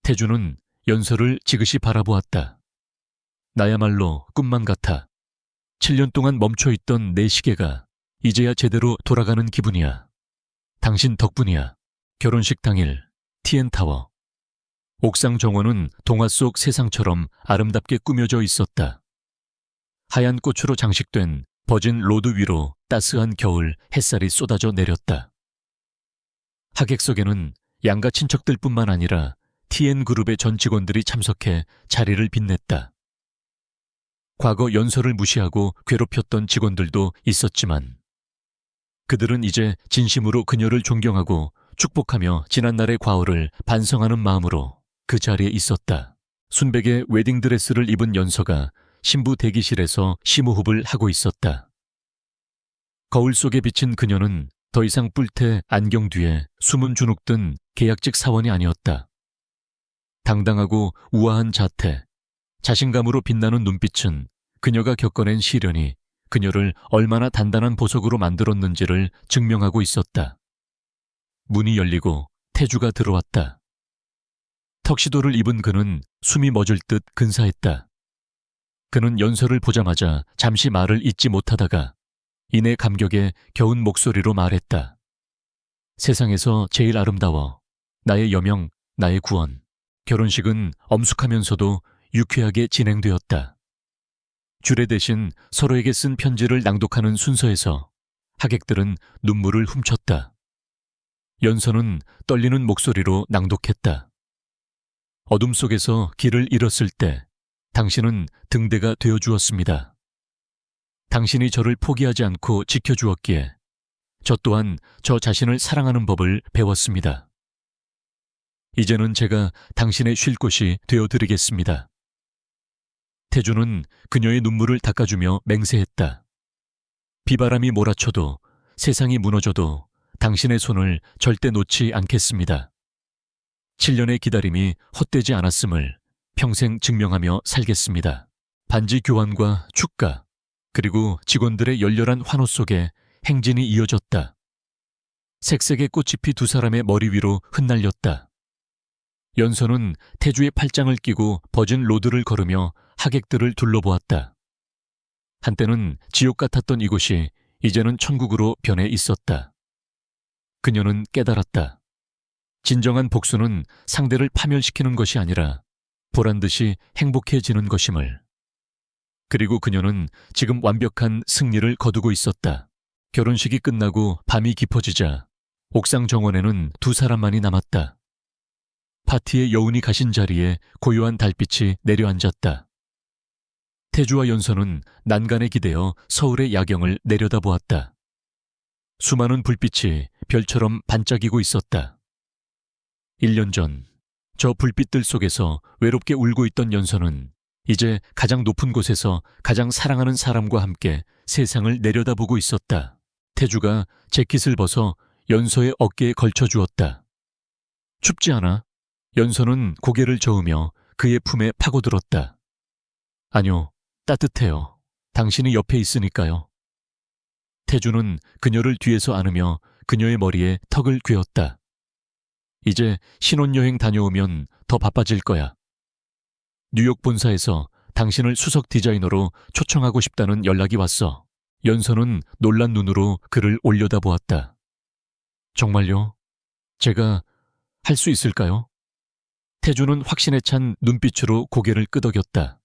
태주는 연서를 지그시 바라보았다. 나야말로 꿈만 같아. 7년 동안 멈춰있던 내 시계가 이제야 제대로 돌아가는 기분이야. 당신 덕분이야. 결혼식 당일 TN타워. 옥상 정원은 동화 속 세상처럼 아름답게 꾸며져 있었다. 하얀 꽃으로 장식된 버진 로드 위로 따스한 겨울 햇살이 쏟아져 내렸다. 하객석에는 양가 친척들뿐만 아니라 TN그룹의 전 직원들이 참석해 자리를 빛냈다. 과거 연서를 무시하고 괴롭혔던 직원들도 있었지만 그들은 이제 진심으로 그녀를 존경하고 축복하며 지난날의 과오를 반성하는 마음으로 그 자리에 있었다. 순백의 웨딩드레스를 입은 연서가 신부 대기실에서 심호흡을 하고 있었다. 거울 속에 비친 그녀는 더 이상 뿔테 안경 뒤에 숨은 주눅 든 계약직 사원이 아니었다. 당당하고 우아한 자태, 자신감으로 빛나는 눈빛은 그녀가 겪어낸 시련이 그녀를 얼마나 단단한 보석으로 만들었는지를 증명하고 있었다. 문이 열리고 태주가 들어왔다. 턱시도를 입은 그는 숨이 멎을 듯 근사했다. 그는 연서를 보자마자 잠시 말을 잇지 못하다가 이내 감격에 겨운 목소리로 말했다. 세상에서 제일 아름다워. 나의 여명, 나의 구원. 결혼식은 엄숙하면서도 유쾌하게 진행되었다. 주례 대신 서로에게 쓴 편지를 낭독하는 순서에서 하객들은 눈물을 훔쳤다. 연서는 떨리는 목소리로 낭독했다. 어둠 속에서 길을 잃었을 때 당신은 등대가 되어주었습니다. 당신이 저를 포기하지 않고 지켜주었기에 저 또한 저 자신을 사랑하는 법을 배웠습니다. 이제는 제가 당신의 쉴 곳이 되어드리겠습니다. 태주는 그녀의 눈물을 닦아주며 맹세했다. 비바람이 몰아쳐도 세상이 무너져도 당신의 손을 절대 놓지 않겠습니다. 7년의 기다림이 헛되지 않았음을 평생 증명하며 살겠습니다. 반지 교환과 축가, 그리고 직원들의 열렬한 환호 속에 행진이 이어졌다. 색색의 꽃잎이 두 사람의 머리 위로 흩날렸다. 연서는 태주의 팔짱을 끼고 버진 로드를 걸으며 하객들을 둘러보았다. 한때는 지옥 같았던 이곳이 이제는 천국으로 변해 있었다. 그녀는 깨달았다. 진정한 복수는 상대를 파멸시키는 것이 아니라 보란듯이 행복해지는 것임을. 그리고 그녀는 지금 완벽한 승리를 거두고 있었다. 결혼식이 끝나고 밤이 깊어지자 옥상 정원에는 두 사람만이 남았다. 파티의 여운이 가신 자리에 고요한 달빛이 내려앉았다. 태주와 연서는 난간에 기대어 서울의 야경을 내려다보았다. 수많은 불빛이 별처럼 반짝이고 있었다. 1년 전, 저 불빛들 속에서 외롭게 울고 있던 연서는 이제 가장 높은 곳에서 가장 사랑하는 사람과 함께 세상을 내려다보고 있었다. 태주가 재킷을 벗어 연서의 어깨에 걸쳐주었다. 춥지 않아? 연서는 고개를 저으며 그의 품에 파고들었다. 아니요, 따뜻해요. 당신이 옆에 있으니까요. 태주는 그녀를 뒤에서 안으며 그녀의 머리에 턱을 괴었다. 이제 신혼여행 다녀오면 더 바빠질 거야. 뉴욕 본사에서 당신을 수석 디자이너로 초청하고 싶다는 연락이 왔어. 연서는 놀란 눈으로 그를 올려다보았다. 정말요? 제가 할 수 있을까요? 태주는 확신에 찬 눈빛으로 고개를 끄덕였다.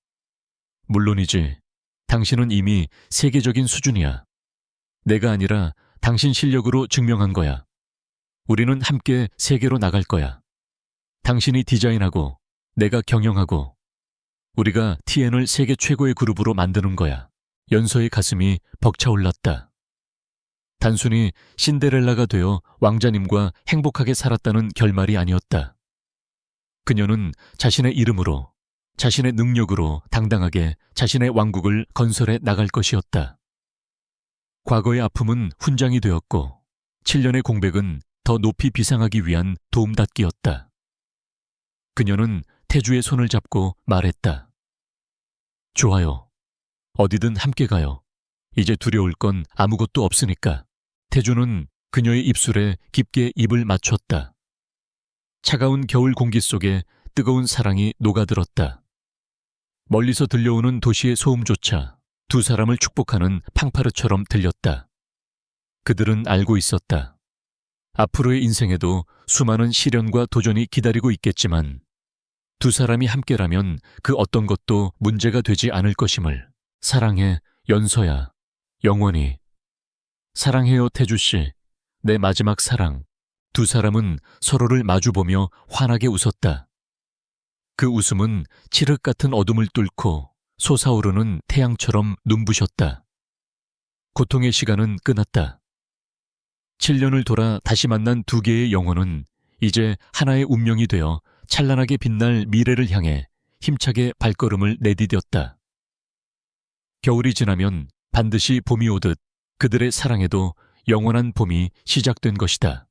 물론이지. 당신은 이미 세계적인 수준이야. 내가 아니라 당신 실력으로 증명한 거야. 우리는 함께 세계로 나갈 거야. 당신이 디자인하고 내가 경영하고 우리가 TN을 세계 최고의 그룹으로 만드는 거야. 연서의 가슴이 벅차올랐다. 단순히 신데렐라가 되어 왕자님과 행복하게 살았다는 결말이 아니었다. 그녀는 자신의 이름으로, 자신의 능력으로 당당하게 자신의 왕국을 건설해 나갈 것이었다. 과거의 아픔은 훈장이 되었고 7년의 공백은 더 높이 비상하기 위한 도움닫기였다. 그녀는 태주의 손을 잡고 말했다. 좋아요. 어디든 함께 가요. 이제 두려울 건 아무것도 없으니까. 태주는 그녀의 입술에 깊게 입을 맞췄다. 차가운 겨울 공기 속에 뜨거운 사랑이 녹아들었다. 멀리서 들려오는 도시의 소음조차 두 사람을 축복하는 팡파르처럼 들렸다. 그들은 알고 있었다. 앞으로의 인생에도 수많은 시련과 도전이 기다리고 있겠지만 두 사람이 함께라면 그 어떤 것도 문제가 되지 않을 것임을. 사랑해, 연서야. 영원히. 사랑해요, 태주씨. 내 마지막 사랑. 두 사람은 서로를 마주보며 환하게 웃었다. 그 웃음은 칠흑 같은 어둠을 뚫고 솟아오르는 태양처럼 눈부셨다. 고통의 시간은 끝났다. 7년을 돌아 다시 만난 두 개의 영혼은 이제 하나의 운명이 되어 찬란하게 빛날 미래를 향해 힘차게 발걸음을 내디뎠다. 겨울이 지나면 반드시 봄이 오듯 그들의 사랑에도 영원한 봄이 시작된 것이다.